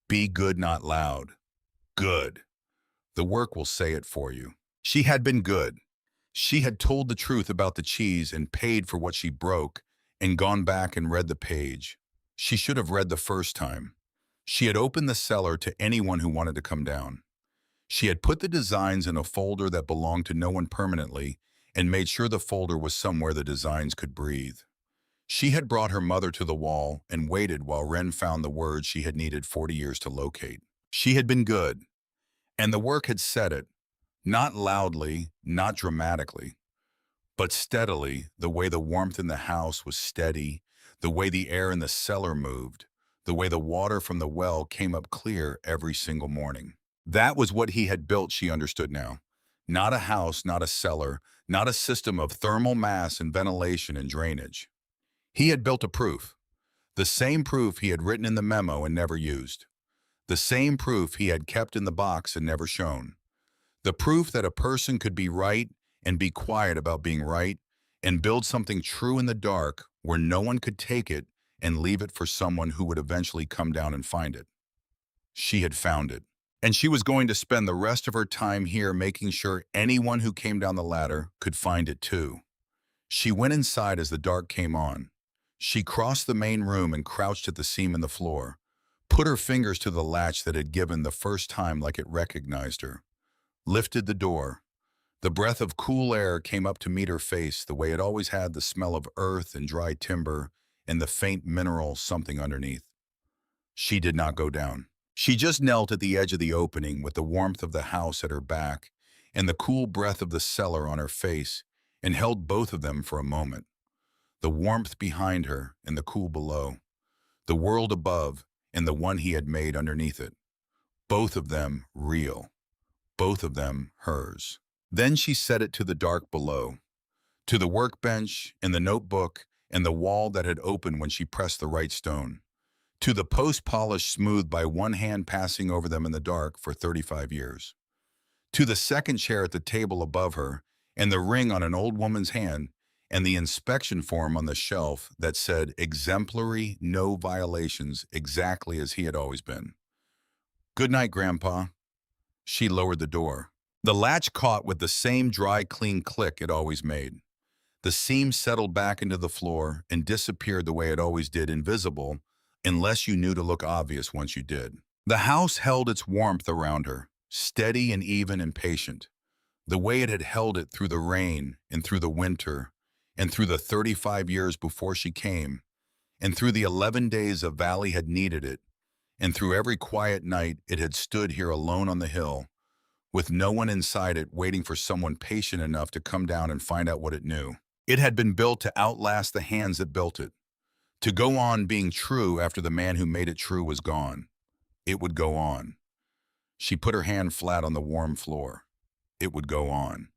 Speaker 1: Be good, not loud. Good. The work will say it for you. She had been good. She had told the truth about the cheese and paid for what she broke and gone back and read the page. She should have read the first time. She had opened the cellar to anyone who wanted to come down. She had put the designs in a folder that belonged to no one permanently and made sure the folder was somewhere the designs could breathe. She had brought her mother to the wall and waited while Wren found the words she had needed 40 years to locate. She had been good, and the work had said it, not loudly, not dramatically, but steadily, the way the warmth in the house was steady, the way the air in the cellar moved, the way the water from the well came up clear every single morning. That was what he had built, she understood now. Not a house, not a cellar, not a system of thermal mass and ventilation and drainage. He had built a proof, the same proof he had written in the memo and never used, the same proof he had kept in the box and never shown, the proof that a person could be right and be quiet about being right and build something true in the dark where no one could take it and leave it for someone who would eventually come down and find it. She had found it. And she was going to spend the rest of her time here making sure anyone who came down the ladder could find it too. She went inside as the dark came on. She crossed the main room and crouched at the seam in the floor, put her fingers to the latch that had given the first time like it recognized her, lifted the door. The breath of cool air came up to meet her face the way it always had, the smell of earth and dry timber and the faint mineral something underneath. She did not go down. She just knelt at the edge of the opening with the warmth of the house at her back and the cool breath of the cellar on her face, and held both of them for a moment. The warmth behind her and the cool below. The world above and the one he had made underneath it. Both of them real. Both of them hers. Then she set it to the dark below, to the workbench and the notebook and the wall that had opened when she pressed the right stone, to the post-polish smoothed by one hand passing over them in the dark for 35 years, to the second chair at the table above her and the ring on an old woman's hand and the inspection form on the shelf that said exemplary, no violations, exactly as he had always been. "Good night, Grandpa." She lowered the door. The latch caught with the same dry, clean click it always made. The seam settled back into the floor and disappeared the way it always did, invisible, unless you knew to look obvious once you did. The house held its warmth around her, steady and even and patient, the way it had held it through the rain and through the winter and through the 35 years before she came, and through the 11 days a valley had needed it, and through every quiet night it had stood here alone on the hill, with no one inside it waiting for someone patient enough to come down and find out what it knew. It had been built to outlast the hands that built it, to go on being true after the man who made it true was gone. It would go on. She put her hand flat on the warm floor. It would go on.